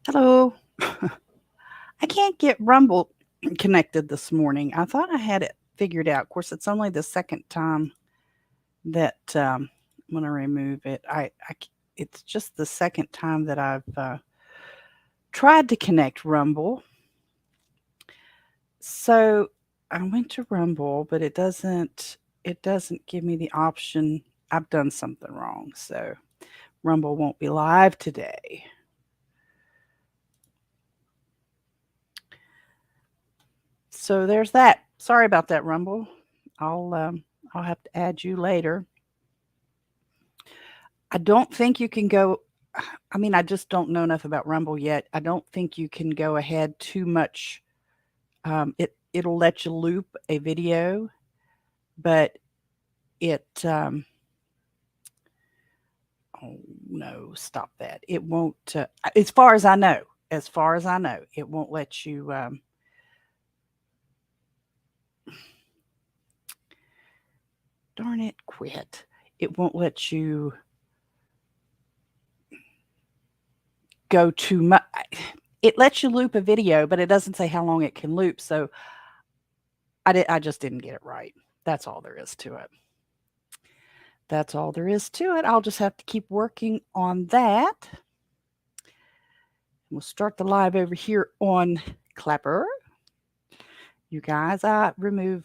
Hello. I can't get Rumble connected this morning. I thought I had it figured out. Of course, it's only the second time that I'm going to remove it. It's just the second time that I've tried to connect Rumble. So I went to Rumble, but it doesn't give me the option. I've done something wrong, so Rumble won't be live today. So there's that. Sorry about that, Rumble. I'll have to add you later. I don't think you can go. I mean, I just don't know enough about Rumble yet. I don't think you can go ahead too much. It'll let you loop a video, but it oh no, stop that. It won't. As far as I know, it won't let you. Darn it, quit. It won't let you go too much. It lets you loop a video, but it doesn't say how long it can loop. So I just didn't get it right. That's all there is to it. That's all there is to it. I'll just have to keep working on that. We'll start the live over here on Clapper. You guys, remove.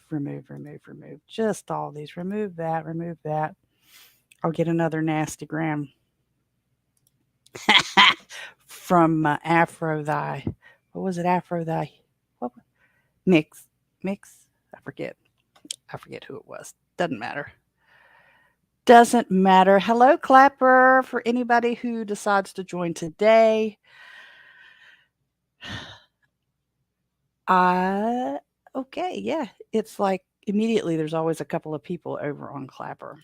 Just all these. Remove that, remove that. I'll get another nasty gram from Afro Thy. What was it? Afro Thy. What? Mix. Mix. I forget who it was. Doesn't matter. Doesn't matter. Hello, Clapper, for anybody who decides to join today. Okay, yeah. It's like immediately there's always a couple of people over on Clapper.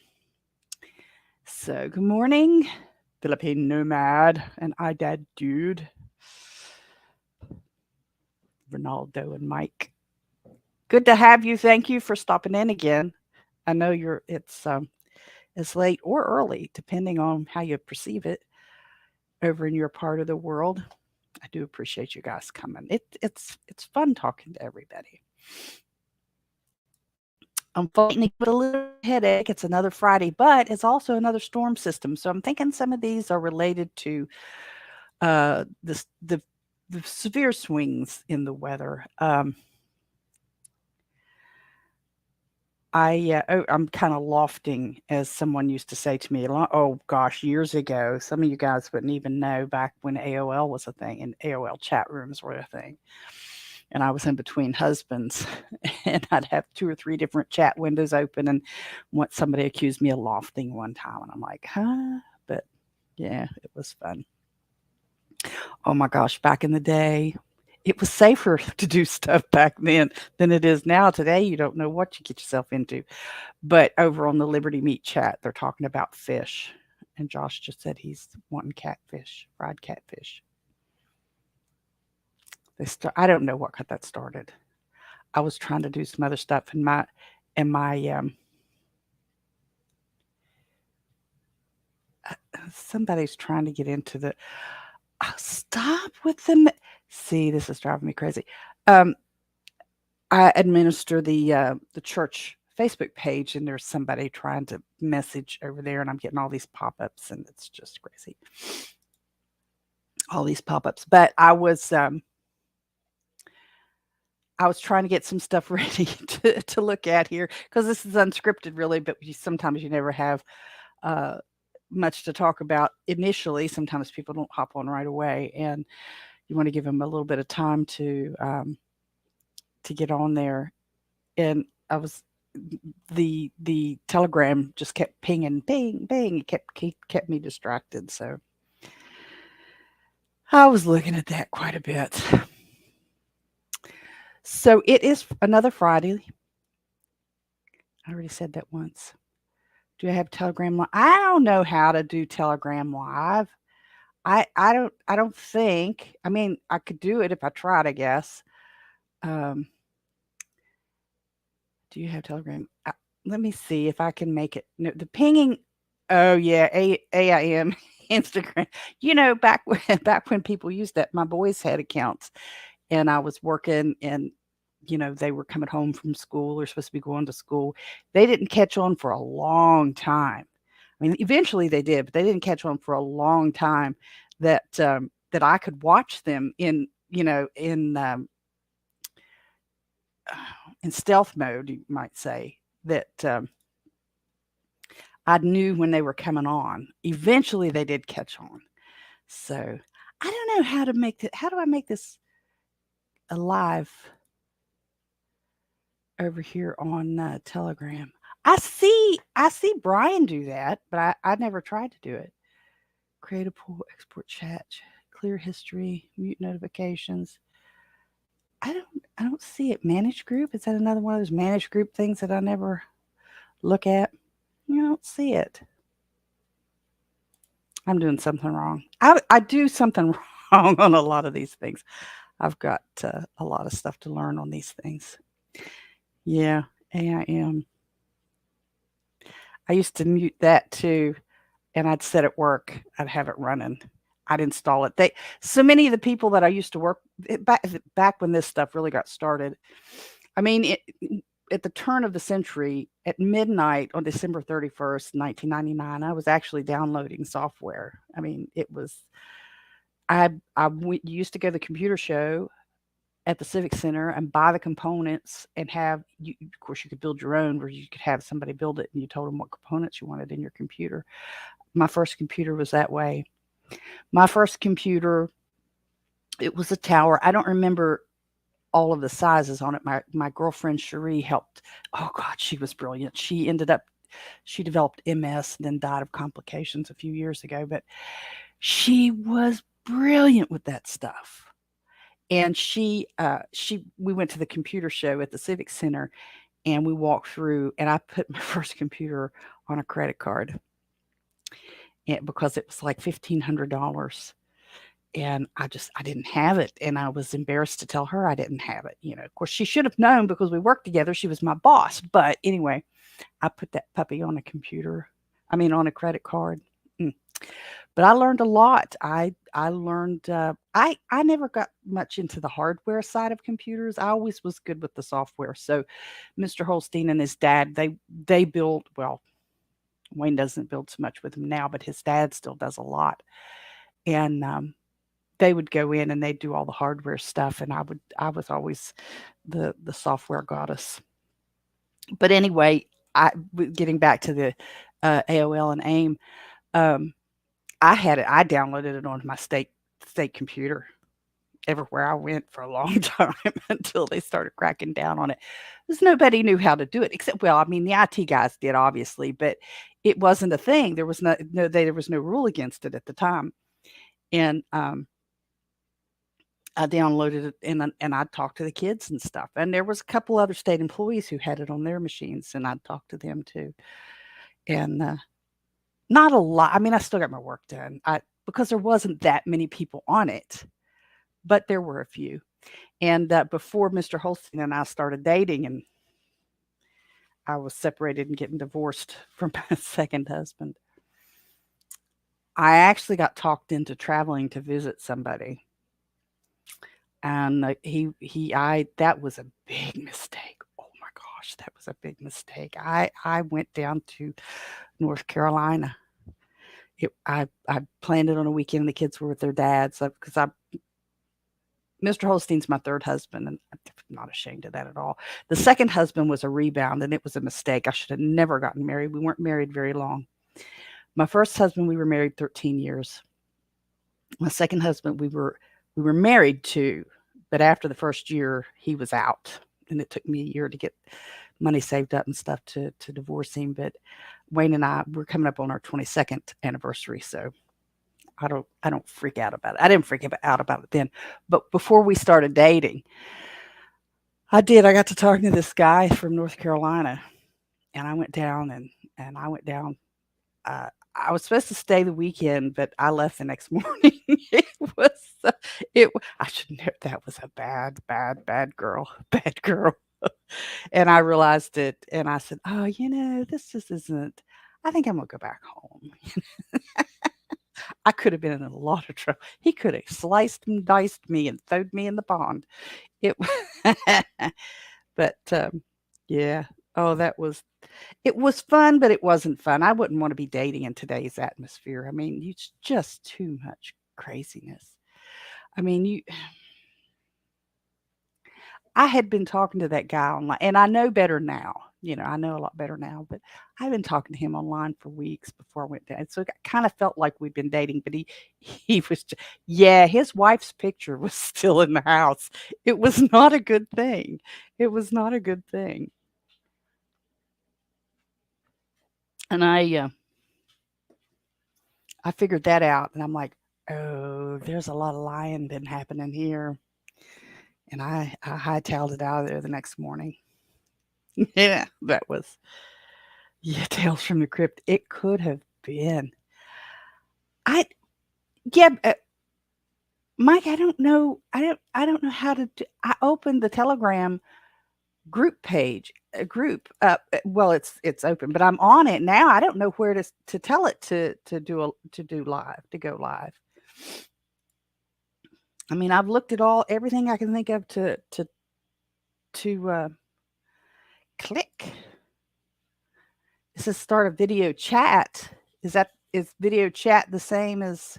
So, good morning, Philippine Nomad and iDad Dude, Ronaldo and Mike. Good to have you. Thank you for stopping in again. I know it's late or early, depending on how you perceive it over in your part of the world. I do appreciate you guys coming. It's fun talking to everybody. I'm fighting to get a little headache. It's another Friday, but it's also another storm system. So I'm thinking some of these are related to the severe swings in the weather. I'm kind of lofting, as someone used to say to me. Oh gosh, years ago. Some of you guys wouldn't even know back when AOL was a thing and AOL chat rooms were a thing. And I was in between husbands, and I'd have two or three different chat windows open. And somebody accused me of lofting one time, and I'm like, huh? But yeah, it was fun. Oh my gosh, back in the day, it was safer to do stuff back then than it is now. Today, you don't know what you get yourself into. But over on the Liberty Meat chat, they're talking about fish. And Josh just said he's wanting catfish, fried catfish. I don't know what got that started. I was trying to do some other stuff, and my somebody's trying to get into the. Stop with them. See, this is driving me crazy. Um, I administer the church Facebook page, and there's somebody trying to message over there, and I'm getting all these pop-ups, and it's just crazy. All these pop-ups, but I was trying to get some stuff ready to look at here, because this is unscripted, really. But sometimes you never have much to talk about initially. Sometimes people don't hop on right away, and you want to give them a little bit of time to get on there. And the telegram just kept pinging, ping, ping. It kept me distracted. So I was looking at that quite a bit. So it is another Friday. I already said that once. Do I have Telegram Live? I don't know how to do Telegram Live. I don't think. I mean, I could do it if I tried, I guess. Um, do you have Telegram? Let me see if I can make it. No, the pinging. Oh yeah, AIM. Instagram. Back when people used that, my boys had accounts, and I was working, and they were coming home from school or supposed to be going to school. They didn't catch on for a long time. I mean, eventually they did, but they didn't catch on for a long time that I could watch them in stealth mode, you might say, that I knew when they were coming on. Eventually they did catch on. So I don't know how do I make this alive over here on Telegram? I see Brian do that, but I never tried to do it. Create a pool, export chat, clear history, mute notifications. I don't see it. Manage group. Is that another one of those managed group things that I never look at? I don't see it. I'm doing something wrong. I do something wrong on a lot of these things. I've got a lot of stuff to learn on these things. Yeah, AIM. I used to mute that too, and I'd set at work. I'd have it running. I'd install it. So many of the people that I used to work back when this stuff really got started. I mean, at the turn of the century, at midnight on December 31st, 1999, I was actually downloading software. I mean, it was. Used to go to the computer show at the Civic Center and buy the components and of course, you could build your own, where you could have somebody build it and you told them what components you wanted in your computer. My first computer was that way. My first computer, it was a tower. I don't remember all of the sizes on it. My girlfriend Cherie helped. Oh God, she was brilliant. She developed MS and then died of complications a few years ago, but she was brilliant with that stuff. And we went to the computer show at the Civic Center, and we walked through, and I put my first computer on a credit card, because it was like $1,500. And I didn't have it, and I was embarrassed to tell her I didn't have it. Of course, she should have known because we worked together. She was my boss. But anyway, I put that puppy on on a credit card. But I learned a lot. I learned. I never got much into the hardware side of computers. I always was good with the software. So, Mr. Holstein and his dad, they built. Well, Wayne doesn't build so much with him now, but his dad still does a lot. And they would go in and they'd do all the hardware stuff, and I was always the software goddess. But anyway, getting back to the AOL and AIM. I had it. I downloaded it onto my state computer everywhere I went for a long time until they started cracking down on it. Because nobody knew how to do it except, well, I mean, the IT guys did obviously, but it wasn't a thing. There was there was no rule against it at the time. And I downloaded it, and I talked to the kids and stuff. And there was a couple other state employees who had it on their machines, and I'd talk to them too. And not a lot. I mean, I still got my work done. Because there wasn't that many people on it, but there were a few. And before Mr. Holstein and I started dating, and I was separated and getting divorced from my second husband, I actually got talked into traveling to visit somebody. And that was a big mistake. Oh my gosh, that was a big mistake. I went down to North Carolina. I planned it on a weekend. The kids were with their dads, because Mr. Holstein's my third husband, and I'm not ashamed of that at all. The second husband was a rebound, and it was a mistake. I should have never gotten married. We weren't married very long. My first husband, we were married 13 years. My second husband, we were married too, but after the first year, he was out, and it took me a year to get money saved up and stuff to divorce him. But Wayne and I, we're coming up on our 22nd anniversary, so I don't freak out about it. I didn't freak out about it then, but before we started dating, I got to talking to this guy from North Carolina, and I went down I was supposed to stay the weekend, but I left the next morning. It was I should know, that was a bad girl, bad girl. And I realized it, and I said, "Oh, this just isn't. I think I'm gonna go back home." I could have been in a lot of trouble. He could have sliced and diced me and thrown me in the pond. It, but yeah. Oh, it was fun, but it wasn't fun. I wouldn't want to be dating in today's atmosphere. I mean, it's just too much craziness. I mean, I had been talking to that guy online, and I know better now. I know a lot better now, but I've been talking to him online for weeks before I went down. So it kind of felt like we'd been dating, but he was, yeah, his wife's picture was still in the house. It was not a good thing. It was not a good thing. And I figured that out, and I'm like, oh, there's a lot of lying been happening here. And I hightailed it out of there the next morning. Yeah, that was, yeah, Tales from the Crypt. It could have been. I yeah, Mike. I don't know. I don't know how to. I opened the Telegram group page, a group. Well, it's open, but I'm on it now. I don't know where to tell it to do live, to go live. I mean, I've looked at everything I can think of to click. It says start a video chat. Is video chat the same as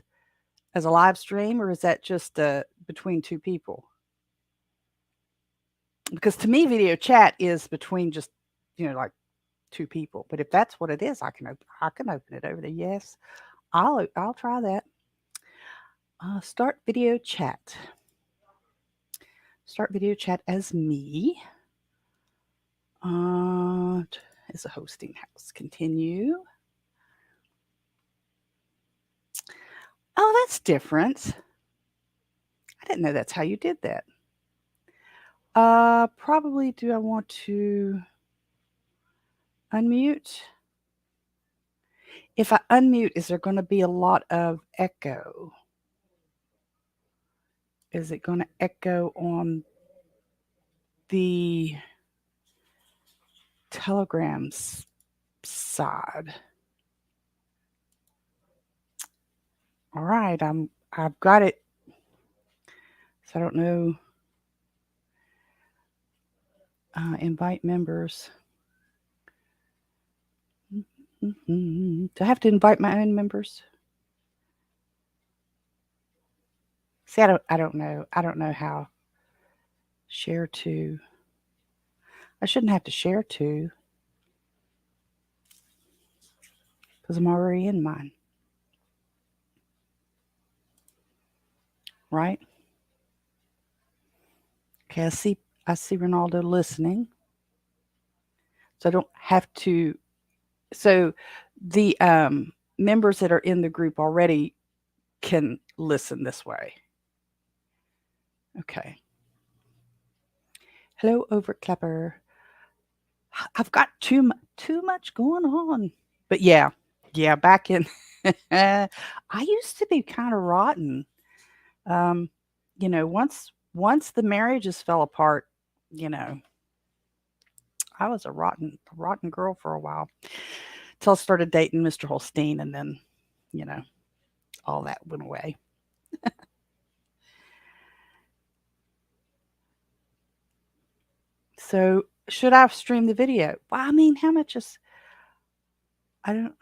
a live stream, or is that just between two people? Because to me, video chat is between just like two people. But if that's what it is, I can open it over there. Yes, I'll try that. Start video chat. Start video chat as me. It's a hosting house. Continue. Oh, that's different. I didn't know that's how you did that. Probably do I want to unmute? If I unmute, is there going to be a lot of echo? Is it going to echo on the Telegram's side? All right, I've got it. So I don't know. Invite members. Do I have to invite my own members? See, I don't know. I don't know how. Share to. I shouldn't have to share to, because I'm already in mine. Right? Okay, I see Ronaldo listening. So I don't have to. So the members that are in the group already can listen this way. Okay. Hello, Overclapper. I've got too much going on. But yeah, back in I used to be kind of rotten. Once the marriages fell apart, I was a rotten girl for a while. Till I started dating Mr. Holstein, and then, all that went away. So should I stream the video? Well, I mean, how much is, I don't,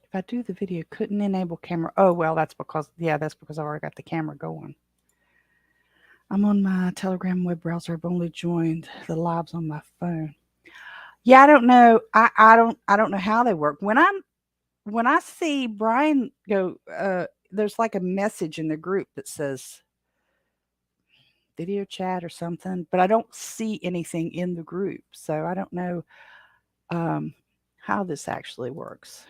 if I do the video, couldn't enable camera. Oh, well, that's because I already got the camera going. I'm on my Telegram web browser. I've only joined the lives on my phone. Yeah, I don't know. I don't know how they work. When I see Brian go, there's like a message in the group that says video chat or something, but I don't see anything in the group, so I don't know how this actually works.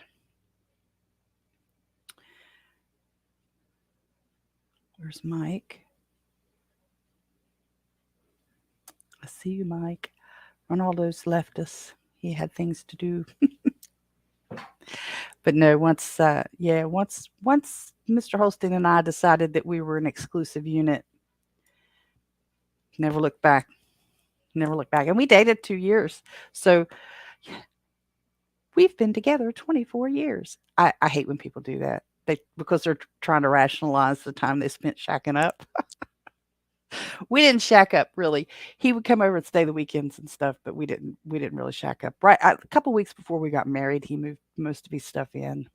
Where's Mike? I see you, Mike. Ronaldo's left us. He had things to do. But no, once Mr. Holstein and I decided that we were an exclusive unit, never looked back. never looked back. And we dated 2 years. So we've been together 24 years. I hate when people do that. Because they're trying to rationalize the time they spent shacking up. We didn't shack up really. He would come over and stay the weekends and stuff, but we didn't really shack up. Right, a couple weeks before we got married, he moved most of his stuff in.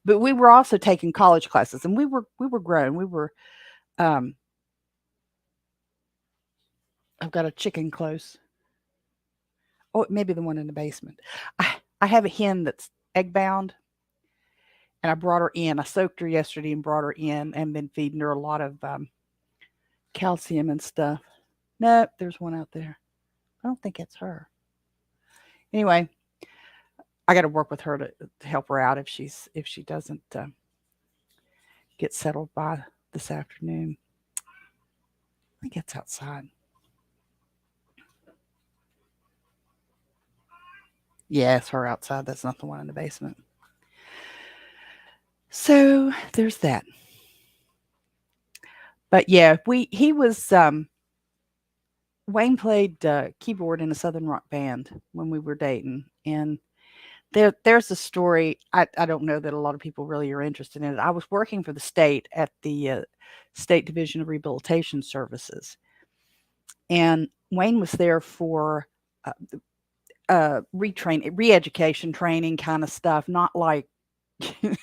But we were also taking college classes, and we were grown. We were I've got a chicken close. Oh, maybe the one in the basement. I have a hen that's egg bound, and I brought her in. I soaked her yesterday and brought her in, and been feeding her a lot of calcium and stuff. No, there's one out there. I don't think it's her. Anyway, I got to work with her to help her out if she doesn't get settled by this afternoon. I think it's outside. Yeah, it's her outside. That's not the one in the basement. So there's that. But yeah, he was Wayne played keyboard in a Southern rock band when we were dating, and there's a story. I don't know that a lot of people really are interested in it. I was working for the state at the State Division of Rehabilitation Services, and Wayne was there for re-education training kind of stuff, not like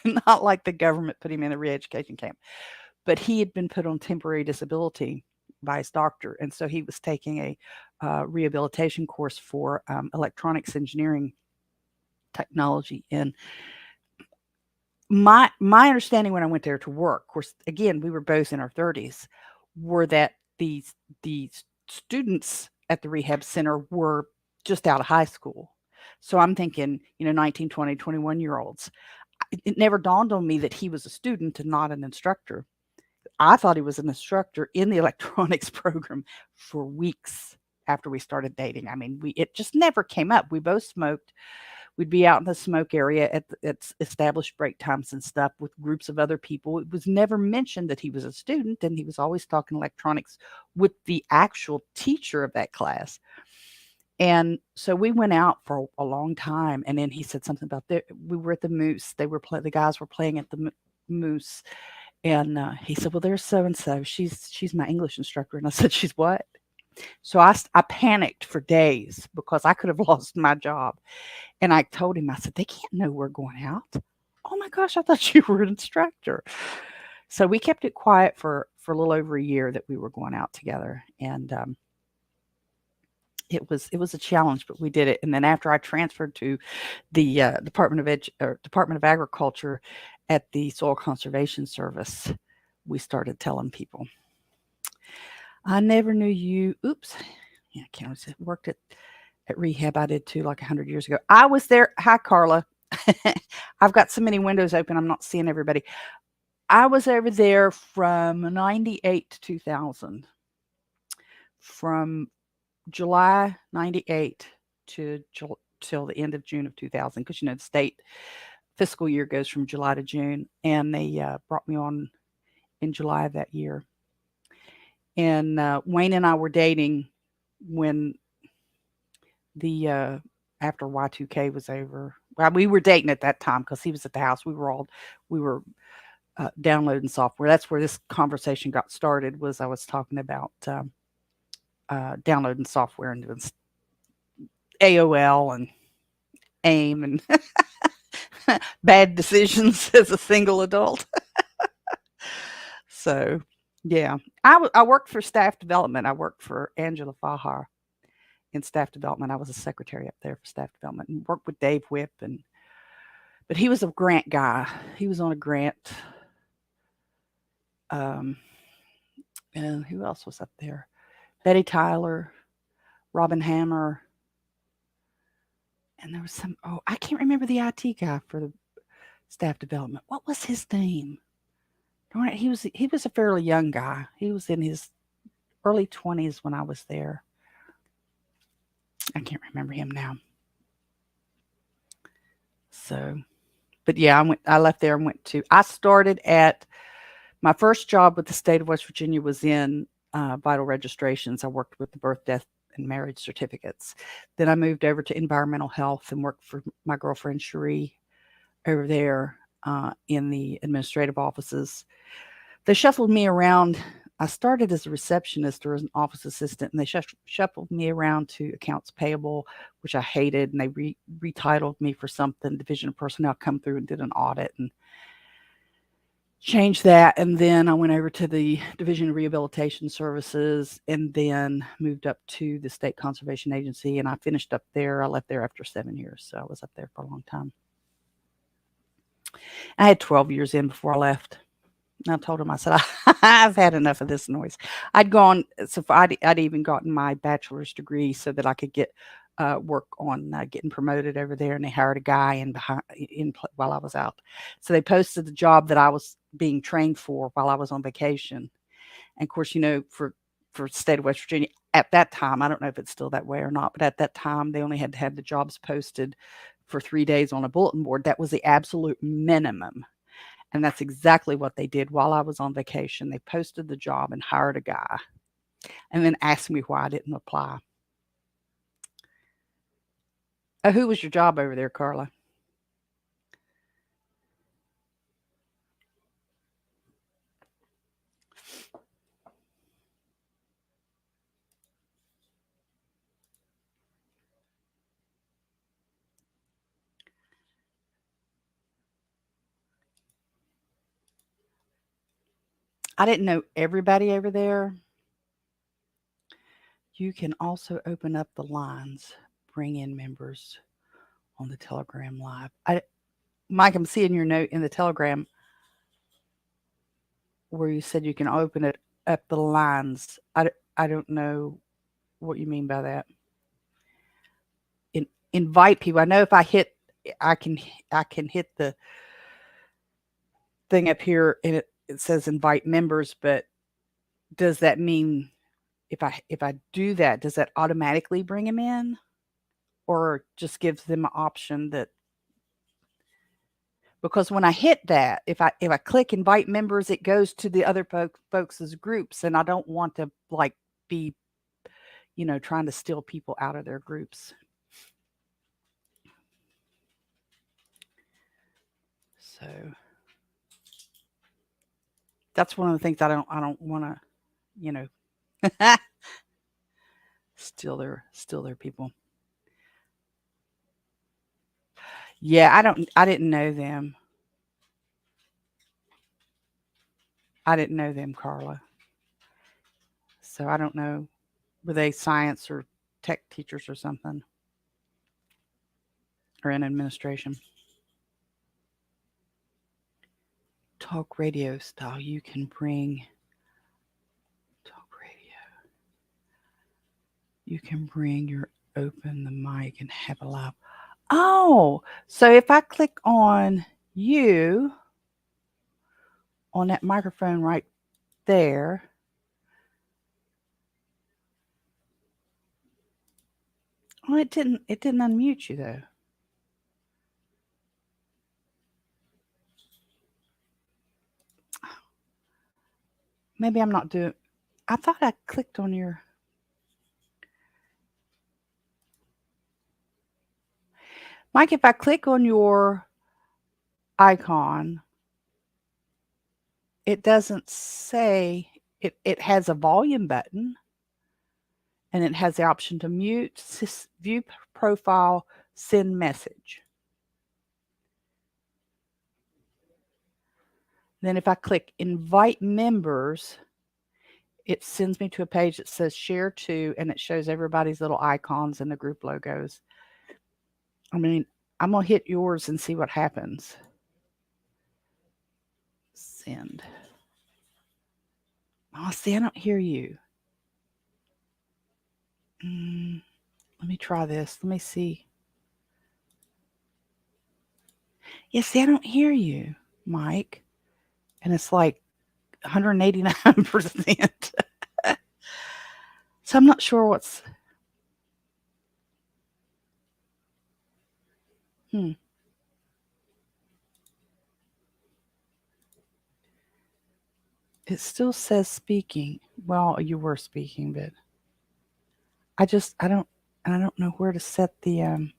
not like the government put him in a re-education camp, but he had been put on temporary disability by his doctor, and so he was taking a rehabilitation course for electronics engineering technology. And my understanding when I went there to work, of course, again, we were both in our 30s, were that these students at the rehab center were just out of high school. So I'm thinking, 19, 20, 21-year-olds. It never dawned on me that he was a student and not an instructor. I thought he was an instructor in the electronics program for weeks after we started dating. I mean, it just never came up. We both smoked. We'd be out in the smoke area at established break times and stuff with groups of other people. It was never mentioned that he was a student, and he was always talking electronics with the actual teacher of that class. And so we went out for a long time, and then he said something about we were at the Moose. The guys were playing at the Moose, and he said, "Well, there's so and so. She's my English instructor." And I said, "She's what?" So I panicked for days because I could have lost my job. And I told him, I said, "They can't know we're going out." "Oh my gosh, I thought you were an instructor." So we kept it quiet for a little over a year that we were going out together, and it was a challenge, but we did it. And then after I transferred to the Department of Agriculture at the Soil Conservation Service, we started telling people, "I never knew you." Oops, yeah, I can't say worked at rehab. I did too, like 100 years ago. I was there. Hi, Carla. I've got so many windows open, I'm not seeing everybody. I was over there from 98 to 2000. From July 98 to till the end of June of 2000, because the state fiscal year goes from July to June, and they brought me on in July of that year. And Wayne and I were dating when the after Y2K was over. Well, we were dating at that time because he was at the house. We were downloading software. That's where this conversation got started. Was I was talking about downloading software and doing AOL and AIM and bad decisions as a single adult. So, yeah, I worked for staff development. I worked for Angela Fahar in staff development. I was a secretary up there for staff development and worked with Dave Whipp. But he was a grant guy. He was on a grant. And who else was up there? Betty Tyler, Robin Hammer, and there was I can't remember the IT guy for the staff development. What was his name? He was a fairly young guy. He was in his early 20s when I was there. I can't remember him now. So, but yeah, I left there and I started at my first job with the state of West Virginia was in vital registrations. I worked with the birth, death, and marriage certificates. Then I moved over to environmental health and worked for my girlfriend Cherie over there in the administrative offices. They shuffled me around. I started as a receptionist or as an office assistant, and they shuffled me around to accounts payable, which I hated, and they retitled me for something. Division of Personnel come through and did an audit and changed that, and then I went over to the Division of Rehabilitation Services, and then moved up to the State Conservation Agency, and I finished up there. I left there after 7 years, so I was up there for a long time. I had 12 years in before I left. And I told him, I said, I've had enough of this noise. I'd gone, so I'd even gotten my bachelor's degree so that I could get work on getting promoted over there, and they hired a guy while I was out. So they posted the job that I was being trained for while I was on vacation. And of course, for the state of West Virginia at that time, I don't know if it's still that way or not, but at that time they only had to have the jobs posted for 3 days on a bulletin board. That was the absolute minimum. And that's exactly what they did while I was on vacation. They posted the job and hired a guy, and then asked me why I didn't apply. Who was your job over there, Carla? I didn't know everybody over there. You can also open up the lines, bring in members on the Telegram live. Mike, I'm seeing your note in the Telegram where you said you can open it up the lines. I don't know what you mean by that. Invite people. I know if I can hit the thing up here, and it says invite members, but does that mean if I do that, does that automatically bring them in, or just gives them an option that? Because when I hit that, if I click invite members, it goes to the other folks' groups, and I don't want to be trying to steal people out of their groups. So that's one of the things I don't want to steal their people. Yeah, I didn't know them. I didn't know them, Carla. So I don't know. Were they science or tech teachers or something? Or in administration? Talk radio style. You can bring talk radio. You can bring your open the mic and have a live. Oh, so if I click on you on that microphone right there. Oh, it didn't unmute you though. Maybe I'm not doing. I thought I clicked on your. Mike, if I click on your icon, it doesn't say it has a volume button, and it has the option to mute, view profile, send message. Then if I click invite members, it sends me to a page that says share to, and it shows everybody's little icons and the group logos. I mean, I'm going to hit yours and see what happens. Send. Oh, see, I don't hear you. Let me try this. Let me see. Yeah, see, I don't hear you, Mike. And it's like 189%. So I'm not sure what's. It still says speaking. Well, you were speaking, but I don't know where to set the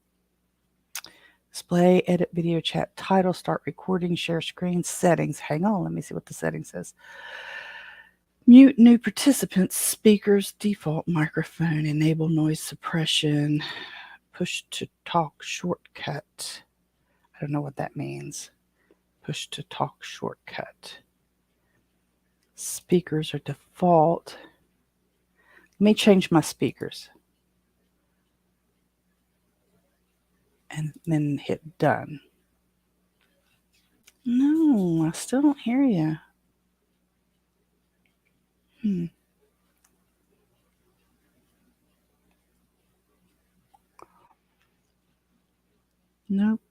display, edit video chat title, start recording, share screen, settings. Hang on, let me see what the setting says. Mute new participants, speakers, default microphone, enable noise suppression, push to talk shortcut. I don't know what that means. Push to talk shortcut. Speakers are default. Let me change my speakers. And then hit done. No, I still don't hear you. Nope.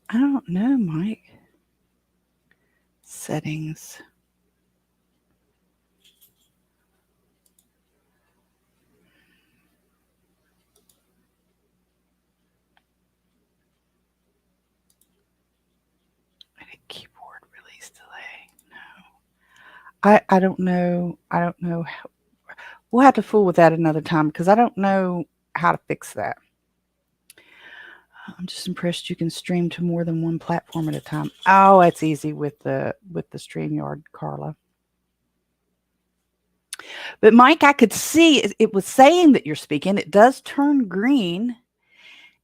I don't know, Mike. Settings. Edit keyboard release delay. No. I don't know. I don't know. We'll have to fool with that another time because I don't know how to fix that. I'm just impressed you can stream to more than one platform at a time. Oh, that's easy with the StreamYard, Carla. But Mike, I could see it was saying that you're speaking. It does turn green,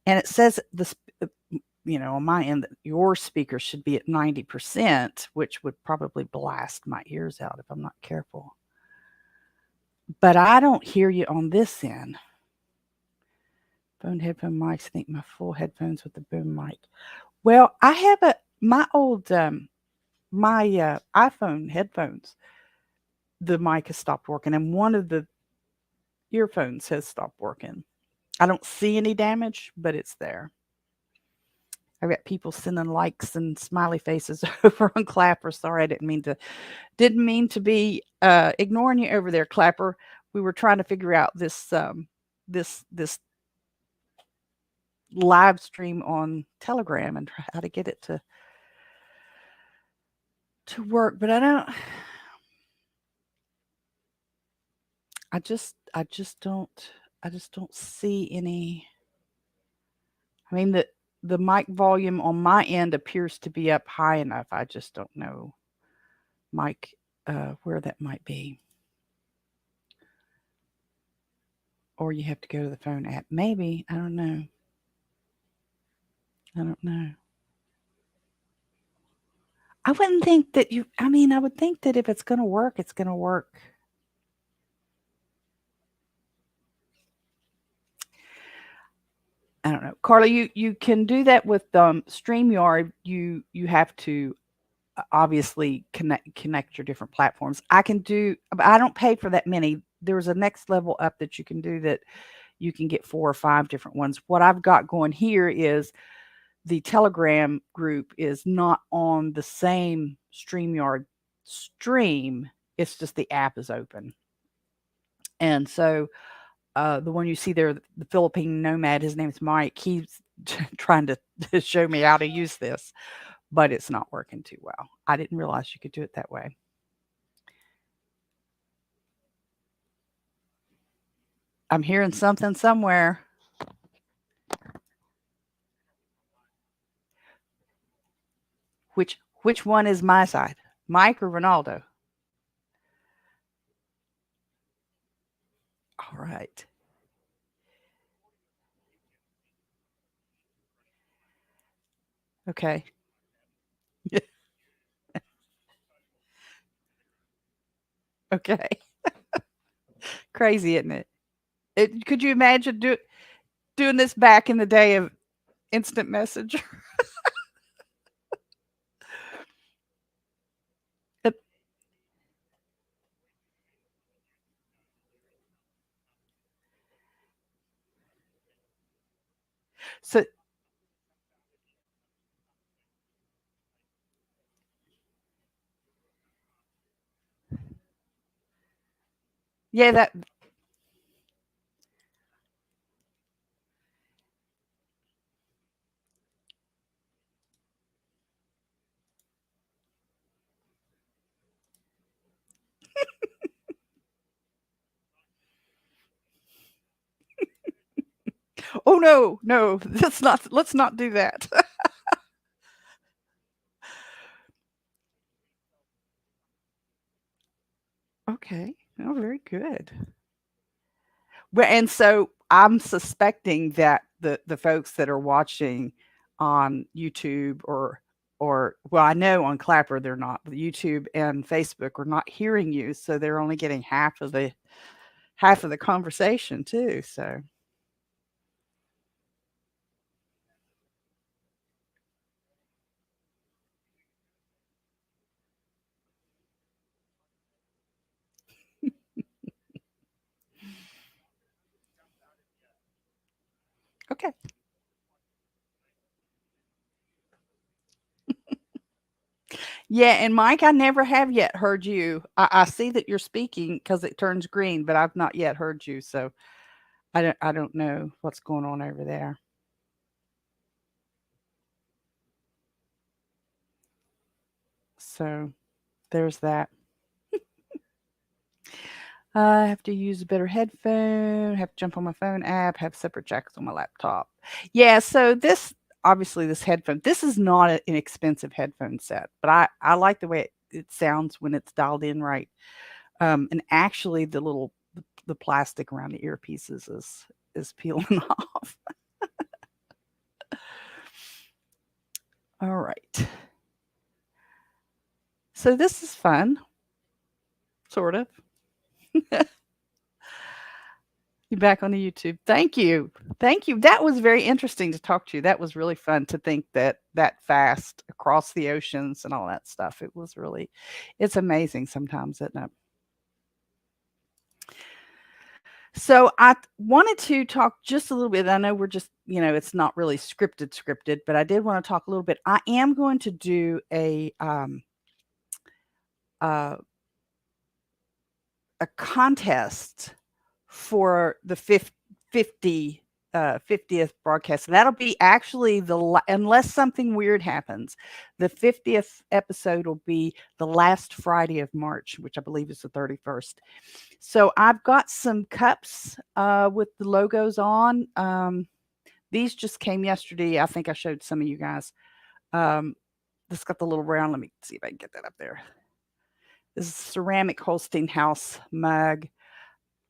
and it says on my end that your speaker should be at 90%, which would probably blast my ears out if I'm not careful. But I don't hear you on this end. Phone headphone mics. I think my full headphones with the boom mic. Well, I have my old my iPhone headphones. The mic has stopped working, and one of the earphones has stopped working. I don't see any damage, but it's there. I've got people sending likes and smiley faces over on Clapper. Sorry, I didn't mean to be ignoring you over there, Clapper. We were trying to figure out this live stream on Telegram and how to get it to work, but I just don't see any. I mean, the mic volume on my end appears to be up high enough. I just don't know, Mike, where that might be. Or you have to go to the phone app. Maybe. I don't know. I wouldn't think that I would think that if it's going to work, it's going to work. I don't know. Carla, you can do that with StreamYard. You have to obviously connect your different platforms. I don't pay for that many. There's a next level up that you can do that you can get 4 or 5 different ones. What I've got going here is the Telegram group is not on the same StreamYard stream. It's just the app is open. And so the one you see there, the Philippine nomad, his name is Mike. He's trying to show me how to use this, but it's not working too well. I didn't realize you could do it that way. I'm hearing something somewhere. Which one is my side, Mike or Ronaldo? All right. Okay. Okay. Crazy, isn't it? Could you imagine doing this back in the day of instant messenger? So yeah, that Oh no, let's not do that. Okay. Oh, very good. Well, and so I'm suspecting that the folks that are watching on YouTube or well, I know on Clapper they're not, but YouTube and Facebook are not hearing you, so they're only getting half of the conversation too. So okay. Yeah, and Mike, I never have yet heard you. I see that you're speaking because it turns green, but I've not yet heard you. So I don't know what's going on over there. So there's that. I have to use a better headphone, have to jump on my phone app, have separate jacks on my laptop. Yeah, so this headphone, this is not an expensive headphone set, but I like the way it sounds when it's dialed in right. And actually the plastic around the earpieces is peeling off. All right. So this is fun, sort of. You back on the YouTube. Thank you. Thank you. That was very interesting to talk to you. That was really fun to think that fast across the oceans and all that stuff. It's amazing sometimes, isn't it? So I wanted to talk just a little bit. I know we're just, it's not really scripted, but I did want to talk a little bit. I am going to do uh, a contest for the 50th broadcast. And that'll be actually unless something weird happens, the 50th episode will be the last Friday of March, which I believe is the 31st. So I've got some cups with the logos on. These just came yesterday. I think I showed some of you guys. This got the little round. Let me see if I can get that up there. This is a ceramic Holstein House mug.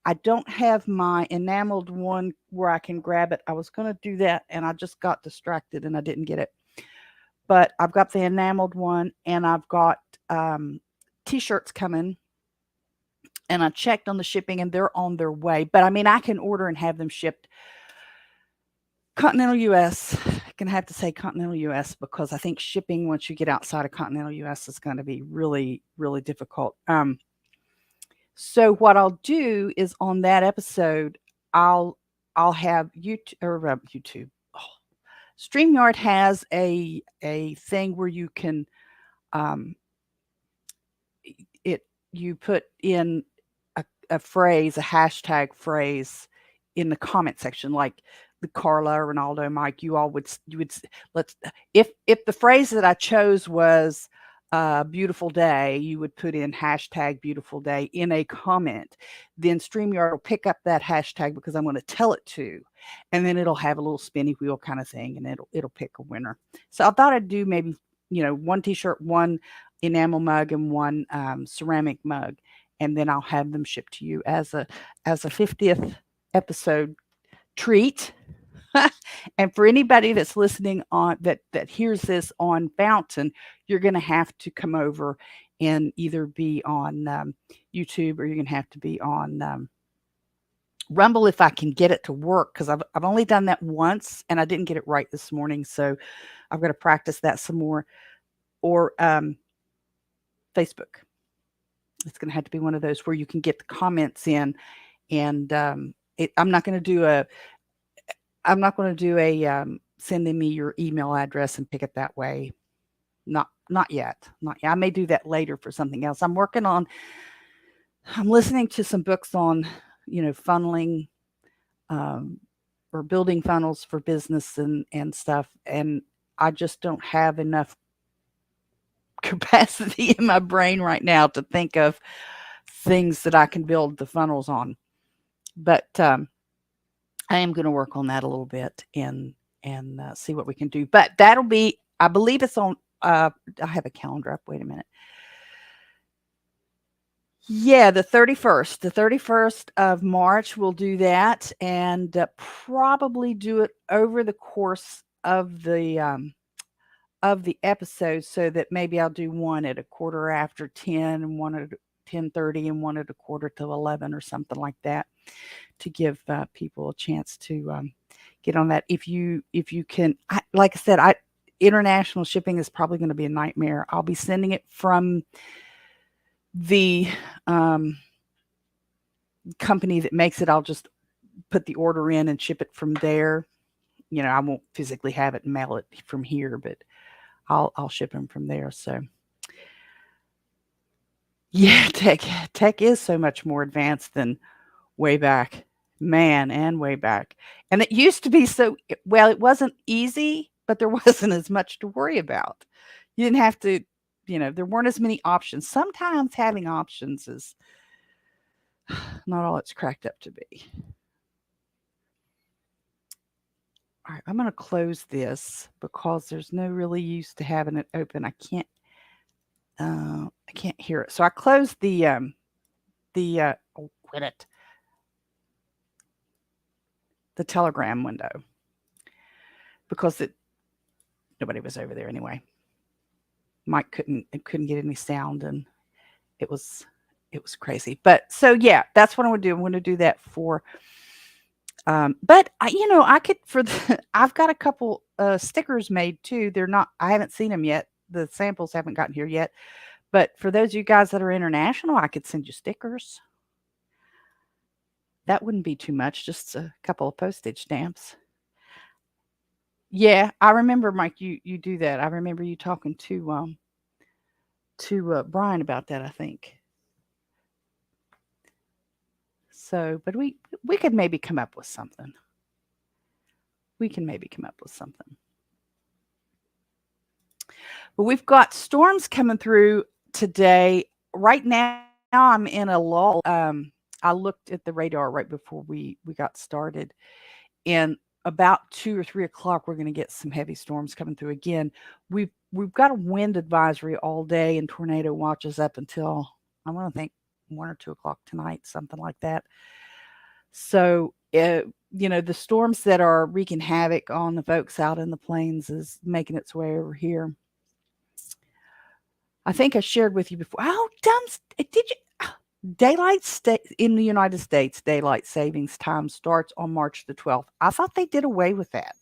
I don't have my enameled one where I can grab it. I was going to do that and I just got distracted and I didn't get it. But I've got the enameled one and I've got t-shirts coming. And I checked on the shipping and they're on their way. But I mean, I can order and have them shipped continental US. I can have to say continental US because I think shipping once you get outside of continental US is going to be really, really difficult. So what I'll do is on that episode, I'll have YouTube. Oh, StreamYard has a thing where you can you put in a phrase, a hashtag phrase in the comment section, like the Carla, Ronaldo, Mike, you would let's if the phrase that I chose was beautiful day, you would put in hashtag beautiful day in a comment. Then StreamYard will pick up that hashtag because I'm going to tell it to, and then it'll have a little spinny wheel kind of thing, and it'll pick a winner. So I thought I'd do maybe one T-shirt, one enamel mug, and one ceramic mug, and then I'll have them shipped to you as a 50th episode treat. And for anybody that's listening on that hears this on Fountain, you're going to have to come over and either be on YouTube or you're going to have to be on Rumble if I can get it to work, because I've only done that once and I didn't get it right this morning, so I've got to practice that some more. Or Facebook. It's going to have to be one of those where you can get the comments in, and I'm not going to do a sending me your email address and pick it that way. Not yet. Not yet. I may do that later for something else. I'm listening to some books on, funneling, or building funnels for business and stuff. And I just don't have enough capacity in my brain right now to think of things that I can build the funnels on. But I am going to work on that a little bit and see what we can do. But that'll be, I believe it's on. I have a calendar up. Wait a minute. Yeah, the 31st. The 31st of March, we'll do that, and probably do it over the course of the episode, so that maybe I'll do one at a quarter after 10, and one at 10:30, and one at a quarter to 11, or something like that, to give people a chance to get on that. If you can, like I said, international shipping is probably going to be a nightmare. I'll be sending it from the company that makes it. I'll just put the order in and ship it from there. I won't physically have it and mail it from here, but I'll ship them from there. So yeah, tech is so much more advanced than way back, man, and way back. And it used to be so, well, it wasn't easy, but there wasn't as much to worry about. You didn't have to, there weren't as many options. Sometimes having options is not all it's cracked up to be. All right, I'm going to close this because there's no really use to having it open. I can't hear it. So I closed the quit it. The Telegram window, because nobody was over there anyway. Mike couldn't get any sound, and it was crazy. But so yeah, that's what I want to do. I'm going to do that for. But I could I've got a couple stickers made too. They're not. I haven't seen them yet. The samples haven't gotten here yet. But for those of you guys that are international, I could send you stickers. That wouldn't be too much. Just a couple of postage stamps. Yeah, I remember, Mike. You do that. I remember you talking to Brian about that, I think. So, but we could maybe come up with something. We can maybe come up with something. But we've got storms coming through today. Right now, I'm in a lull. I looked at the radar right before we got started, and about 2 or 3 o'clock, we're going to get some heavy storms coming through again. We've got a wind advisory all day and tornado watches up until, I want to think, 1 or 2 o'clock tonight, something like that. So, the storms that are wreaking havoc on the folks out in the plains is making its way over here. I think I shared with you before. Oh, did you? In the United States, daylight savings time starts on March the 12th. I thought they did away with that.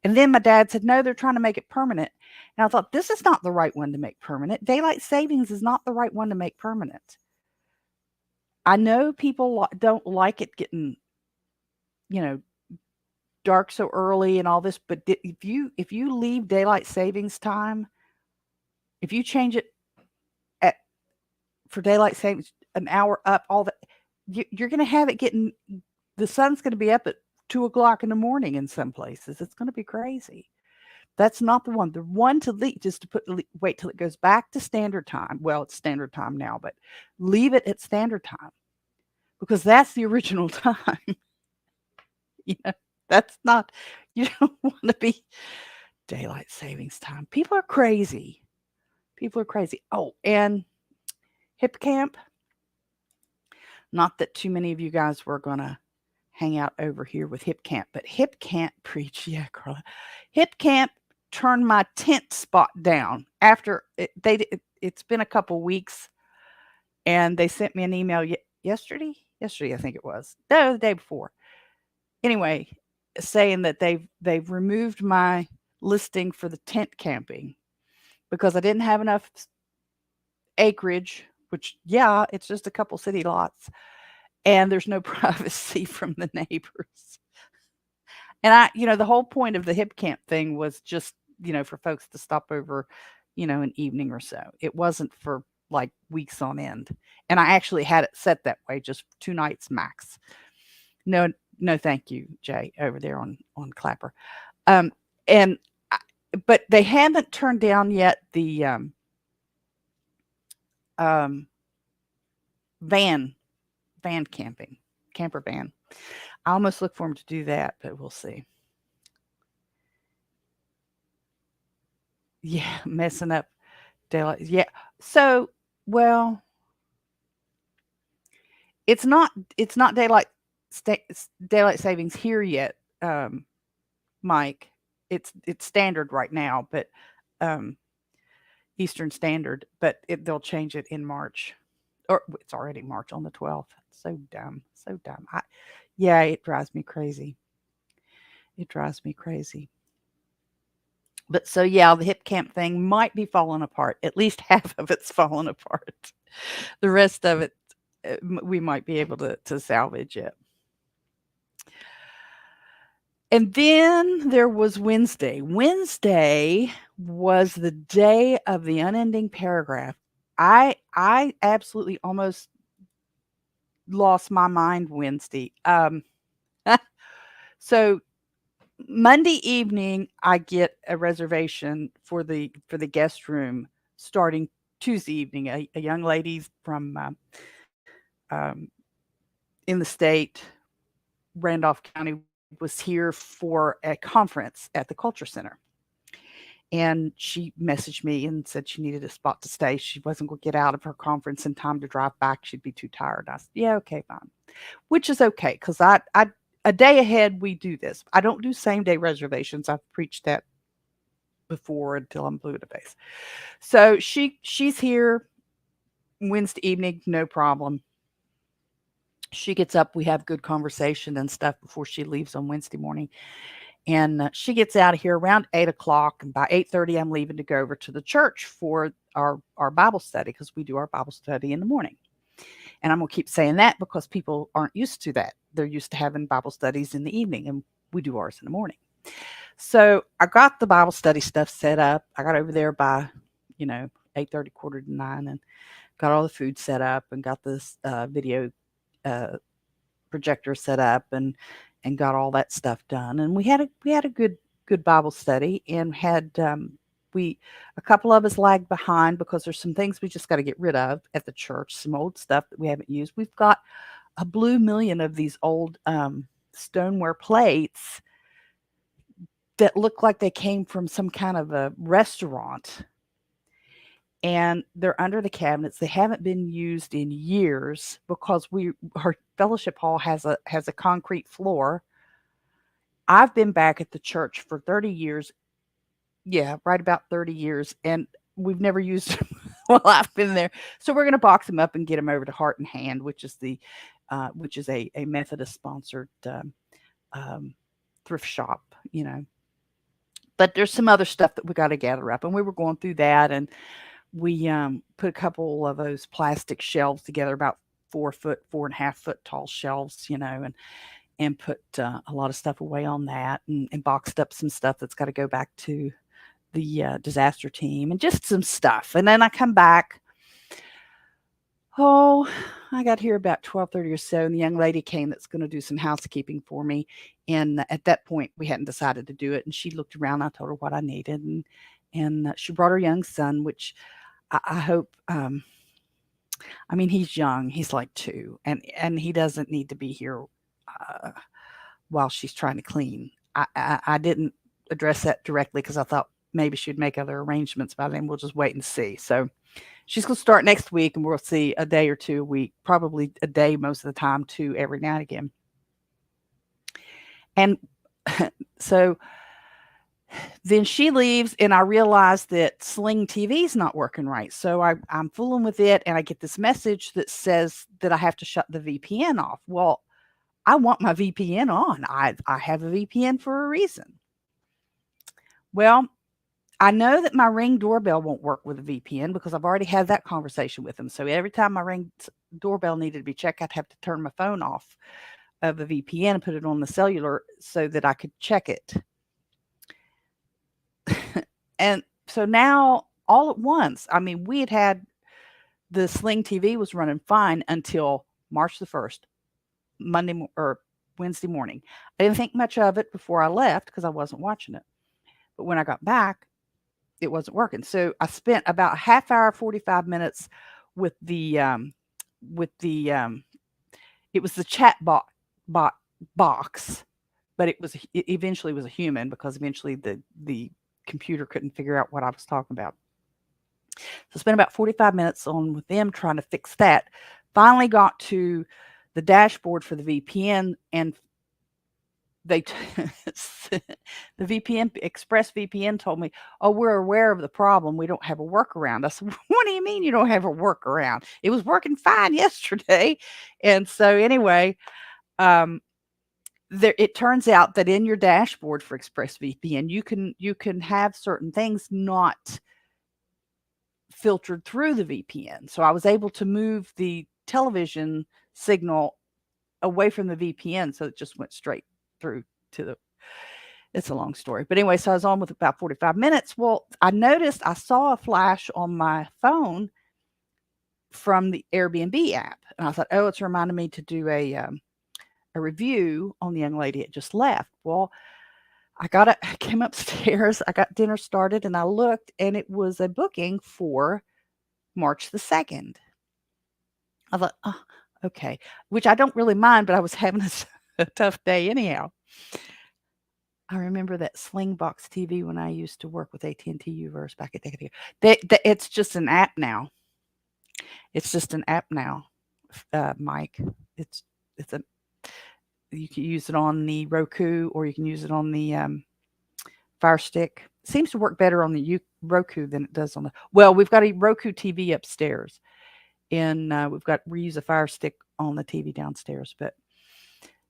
And then my dad said, no, they're trying to make it permanent. And I thought, this is not the right one to make permanent. Daylight savings is not the right one to make permanent. I know people don't like it getting, dark so early and all this, but if you leave daylight savings time, if you change it for daylight savings an hour up, all that, you're going to have it getting, the sun's going to be up at 2 o'clock in the morning in some places. It's going to be crazy. That's not the one. The one to leave, just to wait till it goes back to standard time. Well, it's standard time now, but leave it at standard time, because that's the original time. That's not, you don't want to be daylight savings time. People are crazy. Oh, and Hipcamp. Not that too many of you guys were going to hang out over here with Hipcamp, but Hipcamp preach. Yeah, Carla. Hipcamp turned my tent spot down after it's been a couple weeks, and they sent me an email yesterday, I think it was. No, the day before. Anyway, saying that they've removed my listing for the tent camping because I didn't have enough acreage, which, yeah, it's just a couple city lots, and there's no privacy from the neighbors. And the whole point of the Hipcamp thing was just, for folks to stop over, an evening or so. It wasn't for like weeks on end. And I actually had it set that way, just 2 nights max. No, thank you, Jay, over there on Clapper. But they haven't turned down yet the van camping. camper van. I almost look for him to do that, but we'll see. Yeah, messing up daylight. Yeah. So, well, it's not daylight savings here yet, Mike. It's standard right now, but um, Eastern Standard. But they'll change it in March, or it's already March on the 12th. So dumb, so dumb. Yeah, it drives me crazy. It drives me crazy. But so yeah, the hip camp thing might be falling apart. At least half of it's falling apart. The rest of it, we might be able to salvage it. And then there was Wednesday. Wednesday was the day of the unending paragraph. I absolutely almost lost my mind Wednesday. So Monday evening, I get a reservation for the guest room starting Tuesday evening. A young lady from um, in the state, Randolph County, was here for a conference at the Culture Center. And she messaged me and said she needed a spot to stay. She wasn't going to get out of her conference in time to drive back. She'd be too tired. I said, yeah, okay, fine. Which is okay, because I a day ahead we do this. I don't do same day reservations. I've preached that before until I'm blue in the face. So she's here Wednesday evening, no problem. She gets up, we have good conversation and stuff before she leaves on Wednesday morning. And she gets out of here around 8 o'clock. And by 8:30, I'm leaving to go over to the church for our Bible study, because we do our Bible study in the morning. And I'm going to keep saying that because people aren't used to that. They're used to having Bible studies in the evening, and we do ours in the morning. So I got the Bible study stuff set up. I got over there by, 8:30, quarter to 9, and got all the food set up and got this video projector set up and got all that stuff done. And we had a good Bible study, and had a couple of us lagged behind because there's some things we just got to get rid of at the church, some old stuff that we haven't used. We've got a blue million of these old stoneware plates that look like they came from some kind of a restaurant, and they're under the cabinets. They haven't been used in years because our fellowship hall has a concrete floor. I've been back at the church for 30 years. Yeah, right about 30 years, and we've never used them while I've been there. So we're going to box them up and get them over to Heart and Hand, which is a Methodist sponsored thrift shop, But there's some other stuff that we got to gather up, and we were going through that, and we put a couple of those plastic shelves together, about 4.5 foot tall shelves, and put a lot of stuff away on that, and boxed up some stuff that's got to go back to the disaster team, and just some stuff. And then I come back. Oh, I got here about 12:30 or so, and the young lady came that's going to do some housekeeping for me. And at that point, we hadn't decided to do it. And she looked around. I told her what I needed, and she brought her young son, which I hope. I mean, he's young. He's like 2, and he doesn't need to be here while she's trying to clean. I didn't address that directly because I thought maybe she'd make other arrangements by then. We'll just wait and see. So she's going to start next week, and we'll see a day or 2 a week, probably a day most of the time, 2 every now and again. And so then she leaves, and I realize that Sling TV is not working right. So I'm fooling with it, and I get this message that says that I have to shut the VPN off. Well, I want my VPN on. I have a VPN for a reason. Well, I know that my Ring doorbell won't work with a VPN because I've already had that conversation with them. So every time my Ring doorbell needed to be checked, I'd have to turn my phone off of the VPN and put it on the cellular so that I could check it. And so now, all at once, I mean, we had the Sling TV was running fine until March the 1st, Wednesday morning. I didn't think much of it before I left because I wasn't watching it. But when I got back, it wasn't working. So I spent about a half hour, 45 minutes with the it was the chat box, but it eventually was a human because eventually the computer couldn't figure out what I was talking about. So I spent about 45 minutes on with them trying to fix that. Finally got to the dashboard for the VPN, and they the VPN Express VPN told me, "Oh, we're aware of the problem. We don't have a workaround." I said, "What do you mean you don't have a workaround? It was working fine yesterday." And so anyway, um, it turns out that in your dashboard for ExpressVPN, you can have certain things not filtered through the VPN. So I was able to move the television signal away from the VPN, so it just went straight through to the. It's a long story, but anyway, so I was on with about 45 minutes. Well, I saw a flash on my phone from the Airbnb app, and I thought, oh, it's reminding me to do a review on the young lady that just left. Well, I came upstairs, I got dinner started, and I looked, and it was a booking for March the 2nd. I thought, oh, okay, which I don't really mind, but I was having a tough day anyhow. I remember that Slingbox TV when I used to work with AT&T Uverse back a decade ago. It's just an app now. It's just an app now, Mike. It's a you can use it on the Roku or you can use it on the Fire Stick. It seems to work better on the Roku than it does on the. Well, we've got a Roku TV upstairs, and we use a Fire Stick on the TV downstairs. But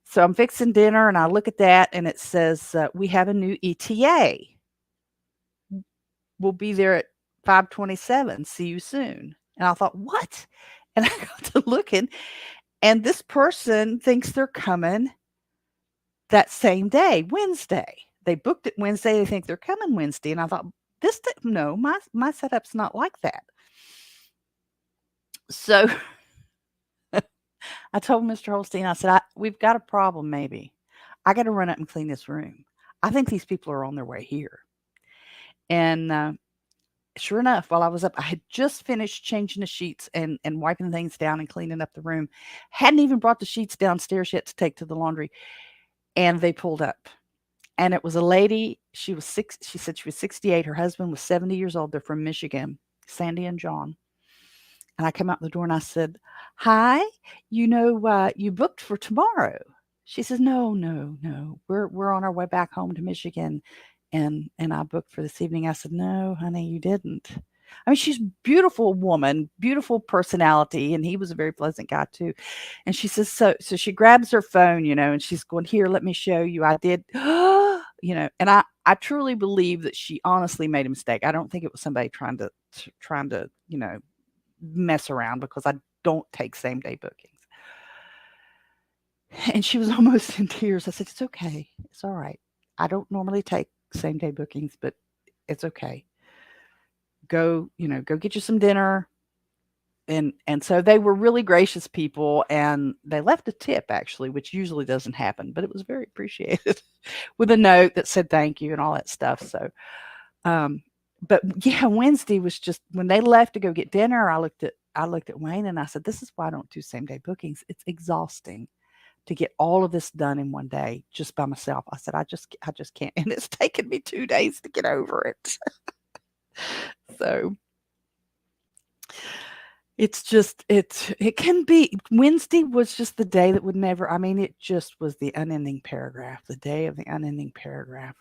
so I'm fixing dinner, and I look at that, and it says we have a new ETA. We'll be there at 5:27. See you soon. And I thought, what? And I got to looking, and this person thinks they're coming that same day, Wednesday. They booked it Wednesday. They think they're coming Wednesday. And I thought, no, my setup's not like that. So I told Mr. Holstein, I said, we've got a problem maybe. I got to run up and clean this room. I think these people are on their way here. And sure enough, while I was up, I had just finished changing the sheets and wiping things down and cleaning up the room. Hadn't even brought the sheets downstairs yet to take to the laundry. And they pulled up. And it was a lady. She said she was 68. Her husband was 70 years old. They're from Michigan, Sandy and John. And I came out the door and I said, "Hi, you booked for tomorrow." She says, "No. We're on our way back home to Michigan. And I booked for this evening." I said, "No, honey, you didn't." I mean, she's a beautiful woman, beautiful personality, and he was a very pleasant guy too. And she says, so she grabs her phone, and she's going, "Here, let me show you. I did," and I truly believe that she honestly made a mistake. I don't think it was somebody trying to mess around, because I don't take same day bookings. And she was almost in tears. I said, "It's okay. It's all right. I don't normally take same day bookings, but it's okay. Go get you some dinner." And so they were really gracious people, and they left a tip actually, which usually doesn't happen, but it was very appreciated with a note that said thank you and all that stuff. So, but yeah, Wednesday was just when they left to go get dinner. I looked at Wayne and I said, "This is why I don't do same day bookings. It's exhausting to get all of this done in one day just by myself." I said, I just can't. And it's taken me 2 days to get over it. So it can be. Wednesday was just the day that would never, I mean, it just was the unending paragraph, the day of the unending paragraph.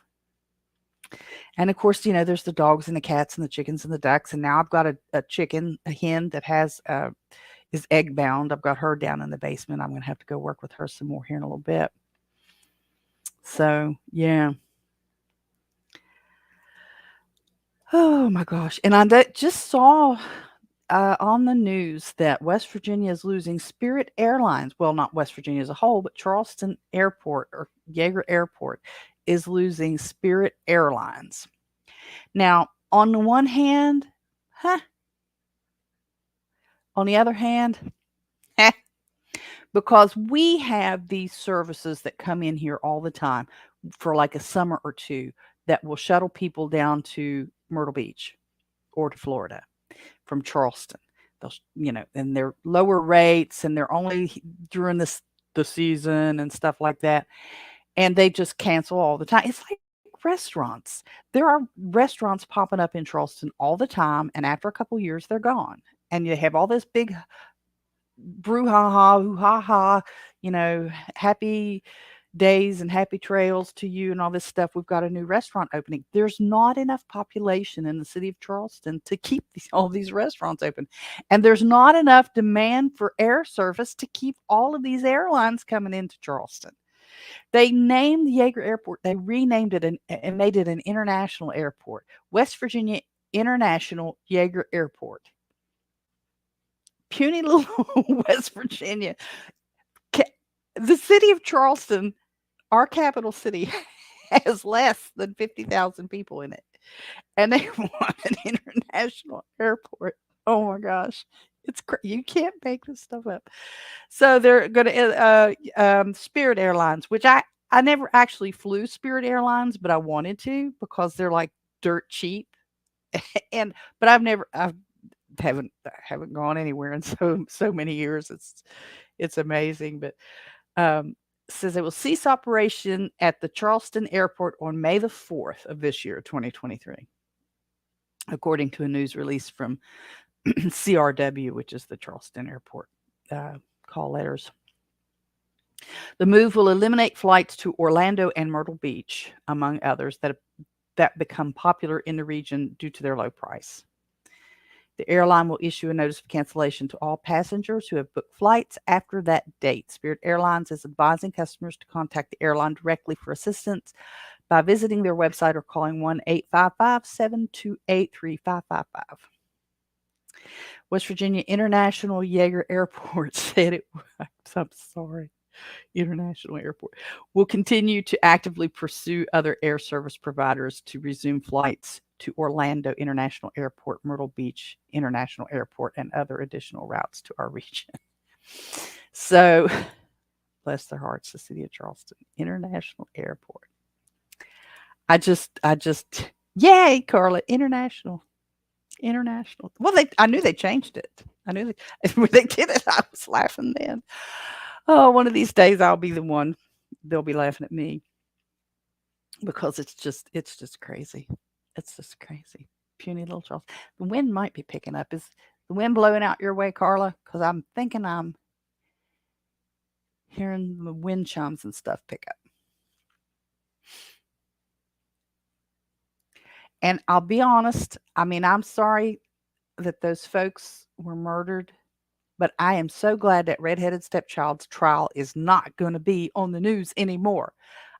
And of course, there's the dogs and the cats and the chickens and the ducks. And now I've got a hen that is egg bound. I've got her down in the basement. I'm going to have to go work with her some more here in a little bit. So, yeah. Oh my gosh. And I just saw on the news that West Virginia is losing Spirit Airlines. Well, not West Virginia as a whole, but Charleston Airport or Yeager Airport is losing Spirit Airlines. Now, on the one hand, on the other hand, because we have these services that come in here all the time for like a summer or two that will shuttle people down to Myrtle Beach or to Florida from Charleston. They'll, and they're lower rates, and they're only during this the season and stuff like that. And they just cancel all the time. It's like restaurants. There are restaurants popping up in Charleston all the time, and after a couple years, they're gone. And you have all this big brouhaha, hoo ha ha, happy days and happy trails to you and all this stuff. We've got a new restaurant opening. There's not enough population in the city of Charleston to keep all these restaurants open. And there's not enough demand for air service to keep all of these airlines coming into Charleston. They named the Yeager Airport, they renamed it and made it an international airport. West Virginia International Yeager Airport. Puny little West Virginia. The city of Charleston, our capital city, has less than 50,000 people in it. And they want an international airport. Oh my gosh. You can't make this stuff up. So they're going to Spirit Airlines, which I never actually flew Spirit Airlines, but I wanted to because they're like dirt cheap. But I haven't gone anywhere in so many years. It's amazing. But says it will cease operation at the Charleston Airport on May the 4th of this year, 2023, according to a news release from CRW, which is the Charleston Airport call letters. The move will eliminate flights to Orlando and Myrtle Beach, among others, that become popular in the region due to their low price. The airline will issue a notice of cancellation to all passengers who have booked flights after that date. Spirit Airlines is advising customers to contact the airline directly for assistance by visiting their website or calling 1-855-728-3555. West Virginia International Yeager Airport said it. I'm sorry. International Airport will continue to actively pursue other air service providers to resume flights to Orlando International Airport, Myrtle Beach International Airport, and other additional routes to our region. So, bless their hearts, the city of Charleston International Airport. I just, yay, Carla, international. Well, I knew they changed it. I knew when they did it, I was laughing then. Oh, one of these days I'll be the one. They'll be laughing at me because it's just crazy. It's just crazy. Puny little Charles. The wind might be picking up. Is the wind blowing out your way, Carla? Because I'm thinking I'm hearing the wind chimes and stuff pick up. And I'll be honest, I mean, I'm sorry that those folks were murdered, but I am so glad that redheaded stepchild's trial is not going to be on the news anymore.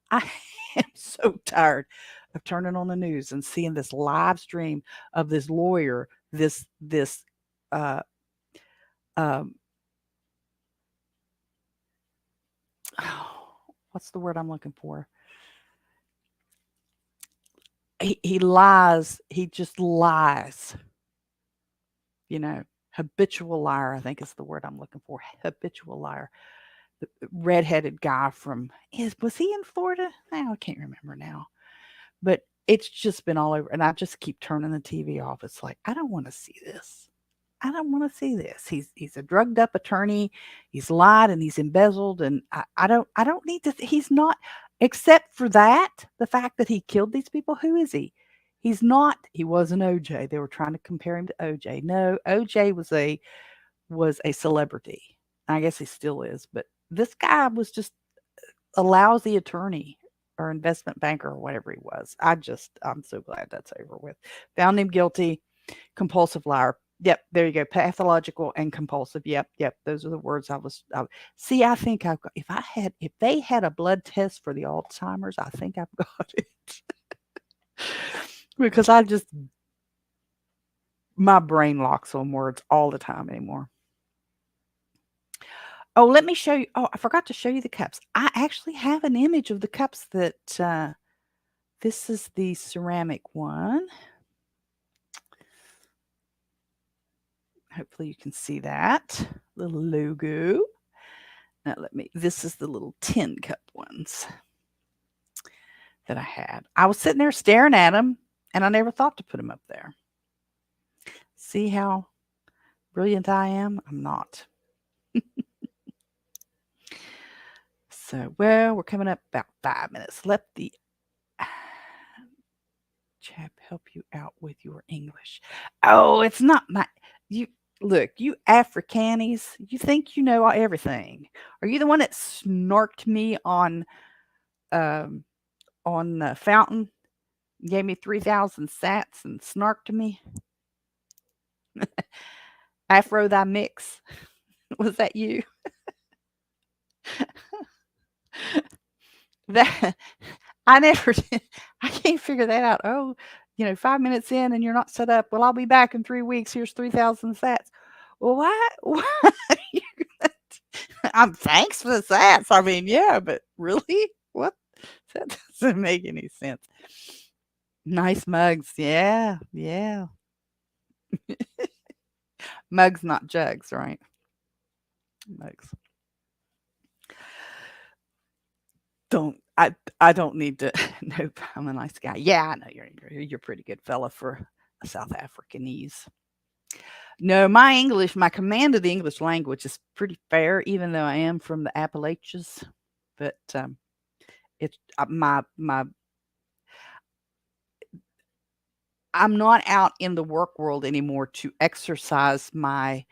I am so tired of turning on the news and seeing this live stream of this lawyer, what's the word I'm looking for? He lies. He just lies. Habitual liar, I think is the word I'm looking for. Habitual liar. The redheaded guy was he in Florida? I can't remember now. But it's just been all over. And I just keep turning the TV off. It's like, I don't want to see this. I don't want to see this. He's a drugged up attorney. He's lied and he's embezzled. And I don't need to. He's not, except for the fact that he killed these people. Who is he? He wasn't OJ. They were trying to compare him to OJ. No, OJ was a celebrity. I guess he still is. But this guy was just a lousy attorney or investment banker or whatever he was. I'm so glad that's over with. Found him guilty. Compulsive liar. Yep, there you go. Pathological and compulsive. Yep. Those are the words I see. I think if they had a blood test for the Alzheimer's, I think I've got it. Because my brain locks on words all the time anymore. Oh, let me show you. Oh, I forgot to show you the cups. I actually have an image of the cups that, this is the ceramic one. Hopefully you can see that little logo. Now this is the little tin cup ones that I had. I was sitting there staring at them and I never thought to put them up there. See how brilliant I am? I'm not. So, well, we're coming up about 5 minutes left. The chap help you out with your English. Oh, it's not my you look, you Africanis, you think you know everything. Are you the one that snarked me um on Fountain? Gave me 3,000 sats and snarked to me? Afro thy mix. Was that you? That I never did. I can't figure that out. Oh, 5 minutes in and you're not set up. Well, I'll be back in 3 weeks. Here's 3,000 sats. Well, why? Why? I'm thanks for the sats. I mean, yeah, but really, what? That doesn't make any sense. Nice mugs. Yeah, yeah. Mugs, not jugs, right? Mugs. I don't need to. Nope, I'm a nice guy. Yeah, I know you're a pretty good fella for a South Africanese. No, my command of the English language is pretty fair, even though I am from the Appalachians. But it's my I'm not out in the work world anymore to exercise my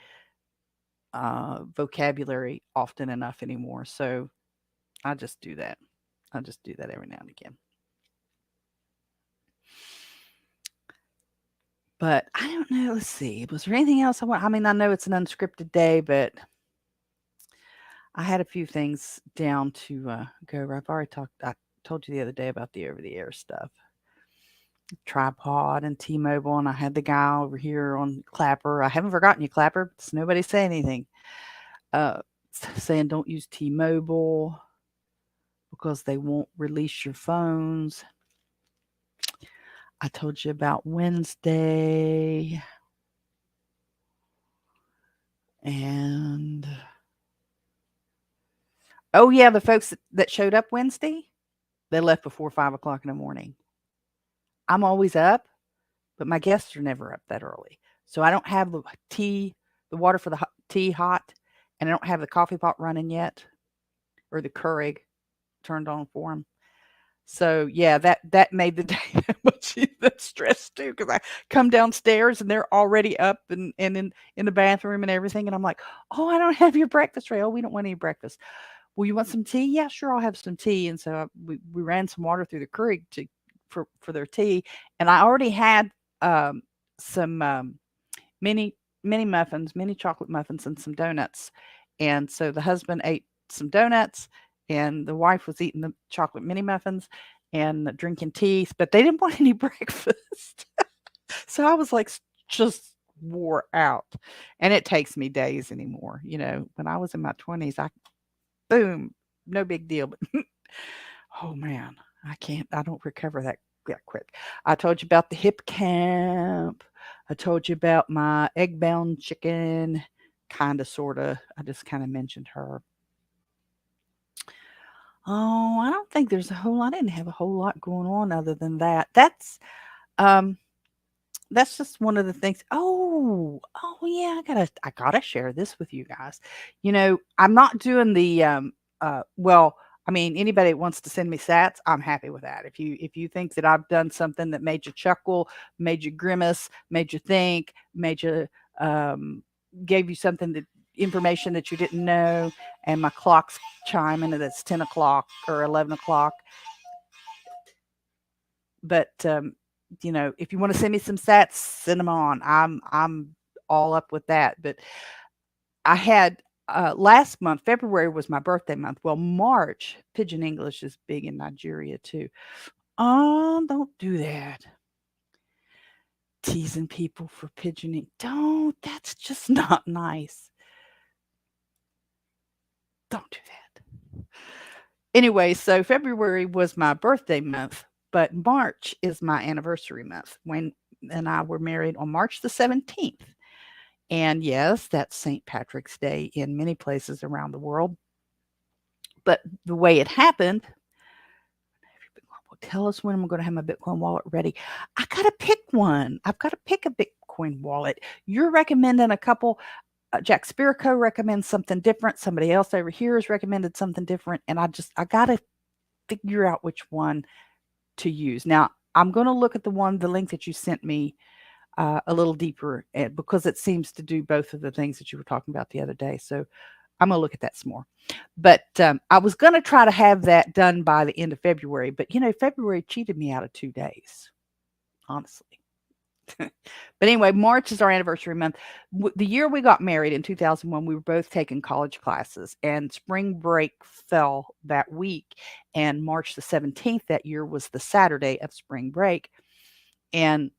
vocabulary often enough anymore. So I just do that. I just do that every now and again. But I don't know. Let's see. Was there anything else I want? I mean, I know it's an unscripted day, but I had a few things down to go over. I've already talked. I told you the other day about the over-the-air stuff, tripod and T-Mobile, and I had the guy over here on Clapper. I haven't forgotten you, Clapper. It's nobody say anything. Saying don't use T-Mobile because they won't release your phones. I told you about Wednesday. And oh yeah, the folks that showed up Wednesday, they left before 5 o'clock in the morning. I'm always up, but my guests are never up that early. So I don't have the water for the tea hot, and I don't have the coffee pot running yet, or the Keurig turned on for them. So yeah, that made the day that much stress too, because I come downstairs and they're already up and in the bathroom and everything, and I'm like, oh, I don't have your breakfast tray. Oh, we don't want any breakfast. Well, you want some tea? Yeah, sure, I'll have some tea. And so we ran some water through the Keurig for their tea, and I already had some mini muffins, mini chocolate muffins, and some donuts. And so the husband ate some donuts, and the wife was eating the chocolate mini muffins and drinking tea, but they didn't want any breakfast. So I was like just wore out, and it takes me days anymore. When I was in my 20s, boom, no big deal. But oh man, I don't recover that quick. I told you about the Hipcamp. I told you about my egg-bound chicken, kinda, sorta. I just kinda mentioned her. Oh, I don't think there's a whole lot. I didn't have a whole lot going on other than that. Um, that's just one of the things. Oh yeah, I gotta share this with you guys. I'm not doing the well, I mean, anybody that wants to send me sats, I'm happy with that. If you think that I've done something that made you chuckle, made you grimace, made you think, made you gave you something that information that you didn't know, and my clock's chiming and it's 10 o'clock or 11 o'clock. But if you want to send me some sats, send them on. I'm all up with that. But I had last month, February was my birthday month. Well, March, Pidgin English is big in Nigeria too. Oh, don't do that. Teasing people for pigeoning. Don't. That's just not nice. Don't do that. Anyway, so February was my birthday month, but March is my anniversary month. When and I were married on March the 17th. And yes, that's St. Patrick's Day in many places around the world. But the way it happened, tell us when I'm going to have my Bitcoin wallet ready. I got to pick one. I've got to pick a Bitcoin wallet. You're recommending a couple. Jack Spirko recommends something different. Somebody else over here has recommended something different. And I got to figure out which one to use. Now, I'm going to look at the link that you sent me a little deeper because it seems to do both of the things that you were talking about the other day. So I'm going to look at that some more. But I was going to try to have that done by the end of February. But, February cheated me out of 2 days, honestly. But anyway, March is our anniversary month. The year we got married in 2001, we were both taking college classes, and spring break fell that week. And March the 17th that year was the Saturday of spring break. And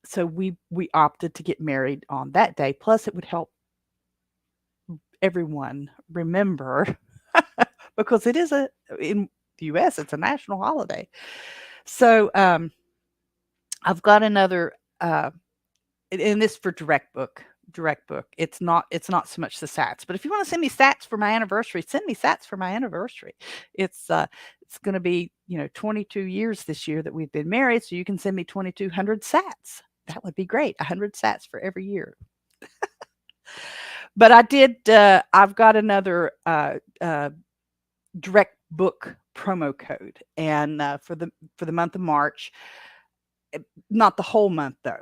so we opted to get married on that day. Plus, it would help everyone remember because it is in the U.S. it's a national holiday. So I've got another. And this for direct book. It's not so much the sats, but if you want to send me sats for my anniversary, send me sats for my anniversary. It's going to be 22 years this year that we've been married, so you can send me 2,200 sats. That would be great. 100 sats for every year. But I've got another direct book promo code, and for the month of March, not the whole month though.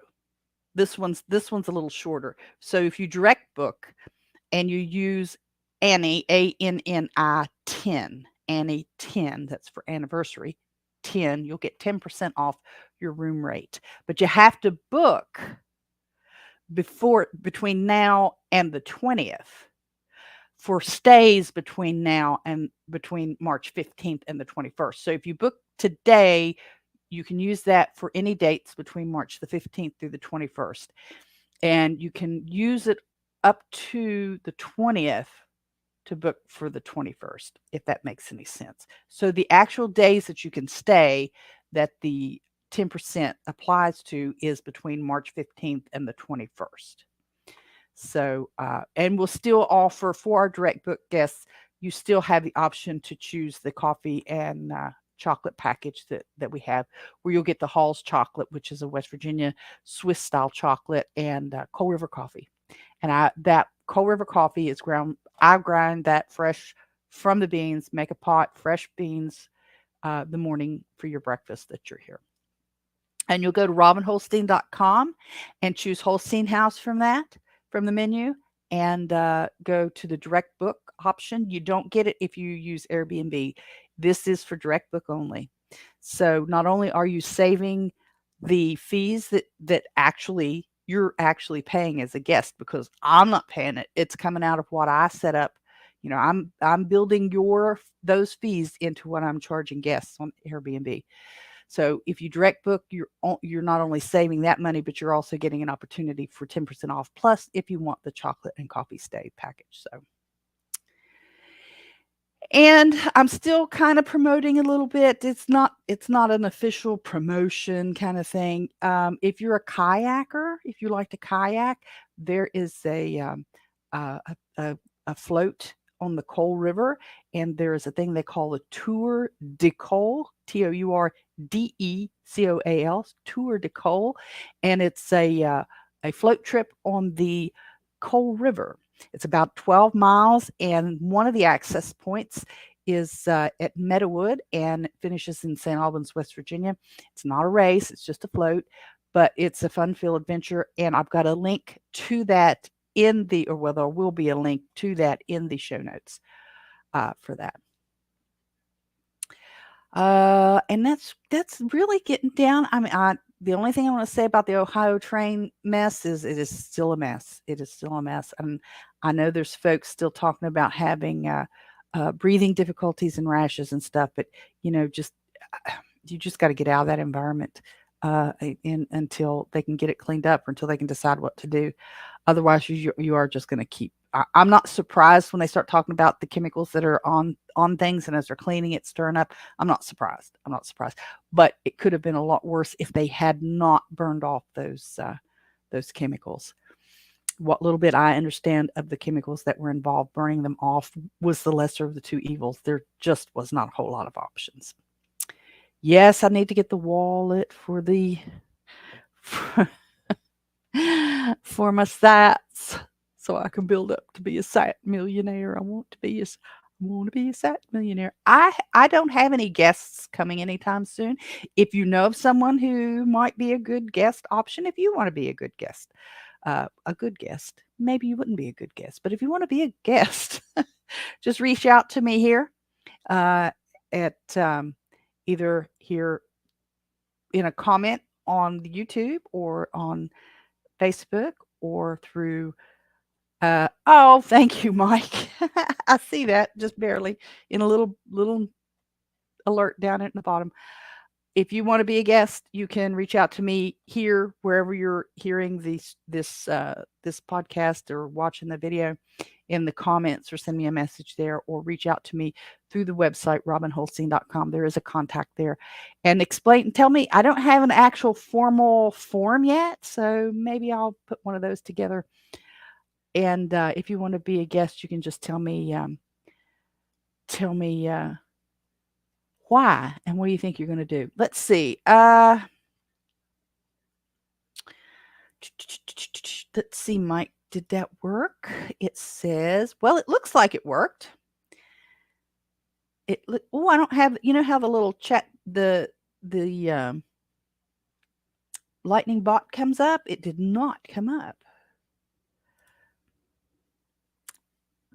This one's a little shorter. So if you direct book and you use Annie, ANNI 10, Annie 10, that's for anniversary 10, you'll get 10% off your room rate. But you have to book between now and the 20th for stays between March 15th and the 21st. So if you book today, you can use that for any dates between March the 15th through the 21st. And you can use it up to the 20th to book for the 21st, if that makes any sense. So the actual days that you can stay that the 10% applies to is between March 15th and the 21st. So, and we'll still offer for our direct book guests, you still have the option to choose the coffee and chocolate package that we have, where you'll get the Hall's chocolate, which is a West Virginia Swiss style chocolate, and Coal River coffee. And that Coal River coffee is I grind that fresh from the beans, make a pot, fresh beans, the morning for your breakfast that you're here. And you'll go to robinholstein.com and choose Holstein House from the menu, and go to the direct book option. You don't get it if you use Airbnb. This is for direct book only. So not only are you saving the fees that you're actually paying as a guest, because I'm not paying it. It's coming out of what I set up. I'm building those fees into what I'm charging guests on Airbnb. So if you direct book, you're not only saving that money, but you're also getting an opportunity for 10% off. Plus, if you want the chocolate and coffee stay package. So, and I'm still kind of promoting a little bit. It's not an official promotion kind of thing. If you're a kayaker, if you like to kayak, there is a float on the Coal River, and there is a thing they call a Tour de Coal, TOURDECOAL, Tour de Coal, and it's a float trip on the Coal River. It's about 12 miles, and one of the access points is at Meadowood, and it finishes in St. Albans, West Virginia. It's not a race, it's just a float, but it's a fun-filled adventure, and I've got a link to that there will be a link to that in the show notes for that. And that's really getting down. I mean, the only thing I want to say about the Ohio train mess is it is still a mess. It is still a mess. And I know there's folks still talking about having breathing difficulties and rashes and stuff, but you just got to get out of that environment until they can get it cleaned up, or until they can decide what to do. Otherwise, you are just going to keep. I'm not surprised when they start talking about the chemicals that are on things, and as they're cleaning it, stirring up. I'm not surprised. But it could have been a lot worse if they had not burned off those chemicals. What little bit I understand of the chemicals that were involved, burning them off was the lesser of the two evils. There just was not a whole lot of options. Yes, I need to get the wallet for my sats. so I can build up to be a sat millionaire. I want to be a sat millionaire. I don't have any guests coming anytime soon. If you know of someone who might be a good guest option, if you want to be a good guest, maybe you wouldn't be a good guest, but if you want to be a guest, just reach out to me here at either here in a comment on the YouTube or on Facebook or through oh, thank you, Mike. I see that just barely in a little alert down at the bottom. If you want to be a guest, you can reach out to me here wherever you're hearing this podcast or watching the video in the comments, or send me a message there, or reach out to me through the website robinholstein.com. There is a contact there, and explain and tell me. I don't have an actual formal form yet, so maybe I'll put one of those together. And if you want to be a guest, you can just tell me why and what do you think you're going to do. Let's see. Let's see, Mike. Did that work? It says, well, it looks like it worked. Oh, I don't have, you know how the little chat, the lightning bot comes up? It did not come up.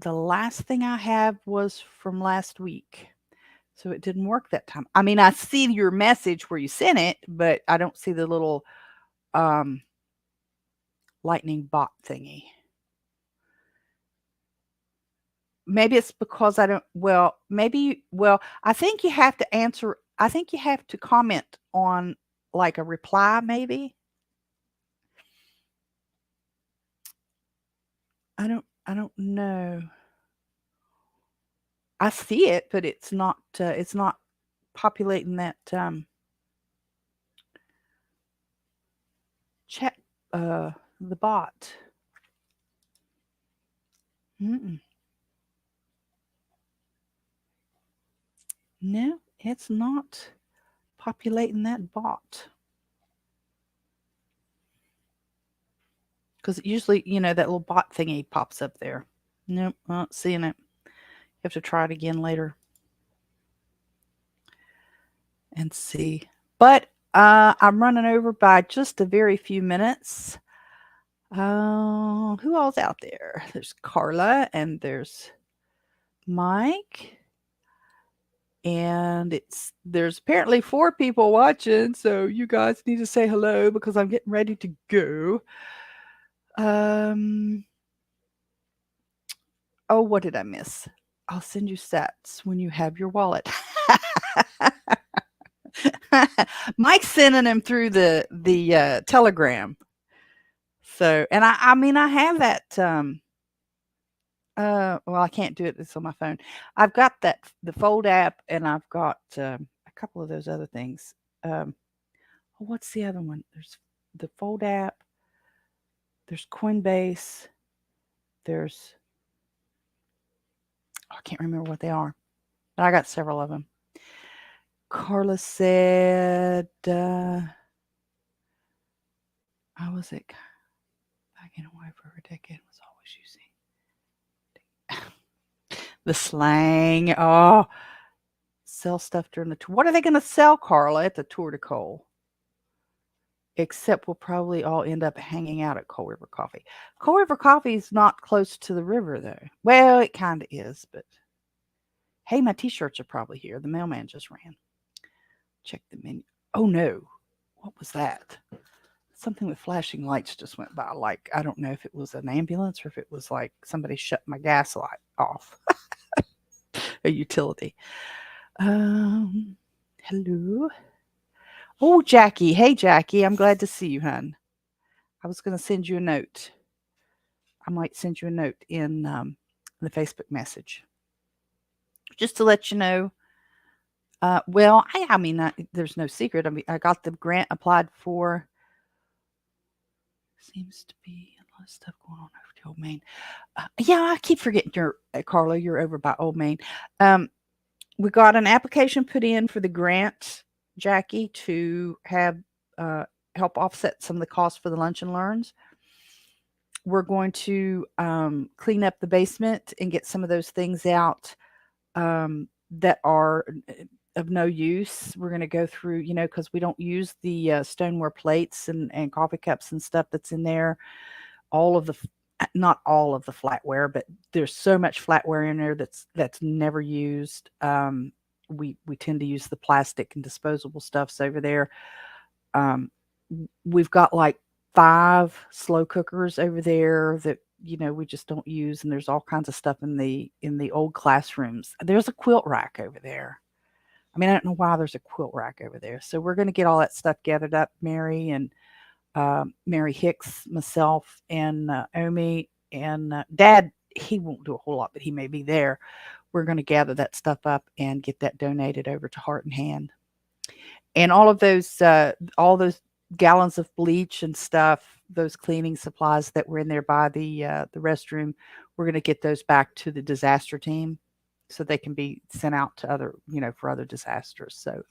The last thing I have was from last week. So it didn't work that time. I mean, I see your message where you sent it, but I don't see the little lightning bot thingy. Maybe it's because I don't, well, maybe, well, I think you have to answer, I think you have to comment on like a reply, maybe. I don't know. I see it, but it's not populating that chat, the bot. No, it's not populating that bot. Because usually, you know, that little bot thingy pops up there. Nope, not seeing it. You have to try it again later and see. But I'm running over by just a very few minutes. Who all's out there? There's Carla and there's Mike. And there's apparently 4 people watching, so you guys need to say hello because I'm getting ready to go. Oh, what did I miss? I'll send you sats when you have your wallet. Mike's sending them through the Telegram. So, and I mean, I have that. Well, I can't do it. It's on my phone. I've got the Fold app, and I've got a couple of those other things. What's the other one? There's the Fold app. There's Coinbase. There's, I can't remember what they are, but I got several of them. Carla said, I was back in Hawaii for a decade, was always using the slang. Oh, sell stuff during the tour. What are they going to sell, Carla, at the Tour de Cole? Except we'll probably all end up hanging out at Coal River Coffee. Coal River Coffee is not close to the river, though. Well, it kind of is, but hey, my T-shirts are probably here. The mailman just ran. Check the menu. Oh, no. What was that? Something with flashing lights just went by. Like, I don't know if it was an ambulance or if it was like somebody shut my gas light off. A utility. Hello. Oh, Jackie. Hey, Jackie. I'm glad to see you, hon. I was going to send you a note. I might send you a note in the Facebook message. Just to let you know. Well, I mean, there's no secret. I mean, I got the grant applied for. Seems to be a lot of stuff going on over to Old Main. Yeah, I keep forgetting Carla, you're over by Old Main. We got an application put in for the grant, Jackie, to have help offset some of the costs for the lunch and learns. we're going to clean up the basement and get some of those things out that are of no use. We're going to go through, because we don't use the stoneware plates and coffee cups and stuff that's in there. All of the, not all of the flatware, but there's so much flatware in there that's never used. We tend to use the plastic and disposable stuffs over there. We've got like 5 slow cookers over there that we just don't use, and there's all kinds of stuff in the old classrooms. There's a quilt rack over there. I mean, I don't know why there's a quilt rack over there. So we're going to get all that stuff gathered up, Mary and Mary Hicks, myself, and Omi, and Dad. He won't do a whole lot, but he may be there. We're going to gather that stuff up and get that donated over to Heart and Hand. And all those gallons of bleach and stuff, those cleaning supplies that were in there by the restroom, we're going to get those back to the disaster team so they can be sent out to other, for other disasters. So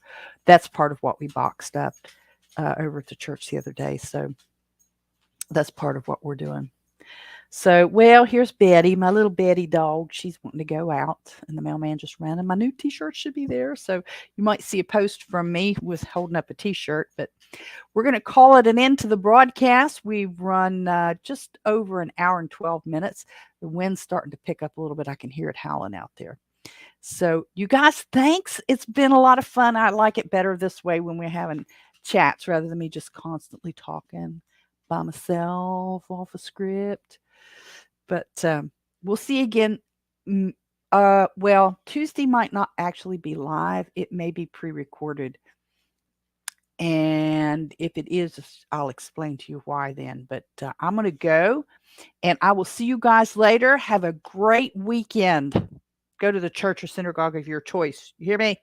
that's part of what we boxed up over at the church the other day. So that's part of what we're doing. So, well, here's Betty, my little Betty dog. She's wanting to go out, and the mailman just ran, and my new T-shirt should be there. So you might see a post from me with holding up a T-shirt, but we're going to call it an end to the broadcast. We've run just over an hour and 12 minutes. The wind's starting to pick up a little bit. I can hear it howling out there. So you guys, thanks. It's been a lot of fun. I like it better this way when we're having chats rather than me just constantly talking by myself off a script. But we'll see again. Well, Tuesday might not actually be live. It may be pre-recorded. And if it is, I'll explain to you why then. But I'm going to go, and I will see you guys later. Have a great weekend. Go to the church or synagogue of your choice. You hear me?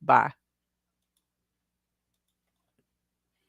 Bye.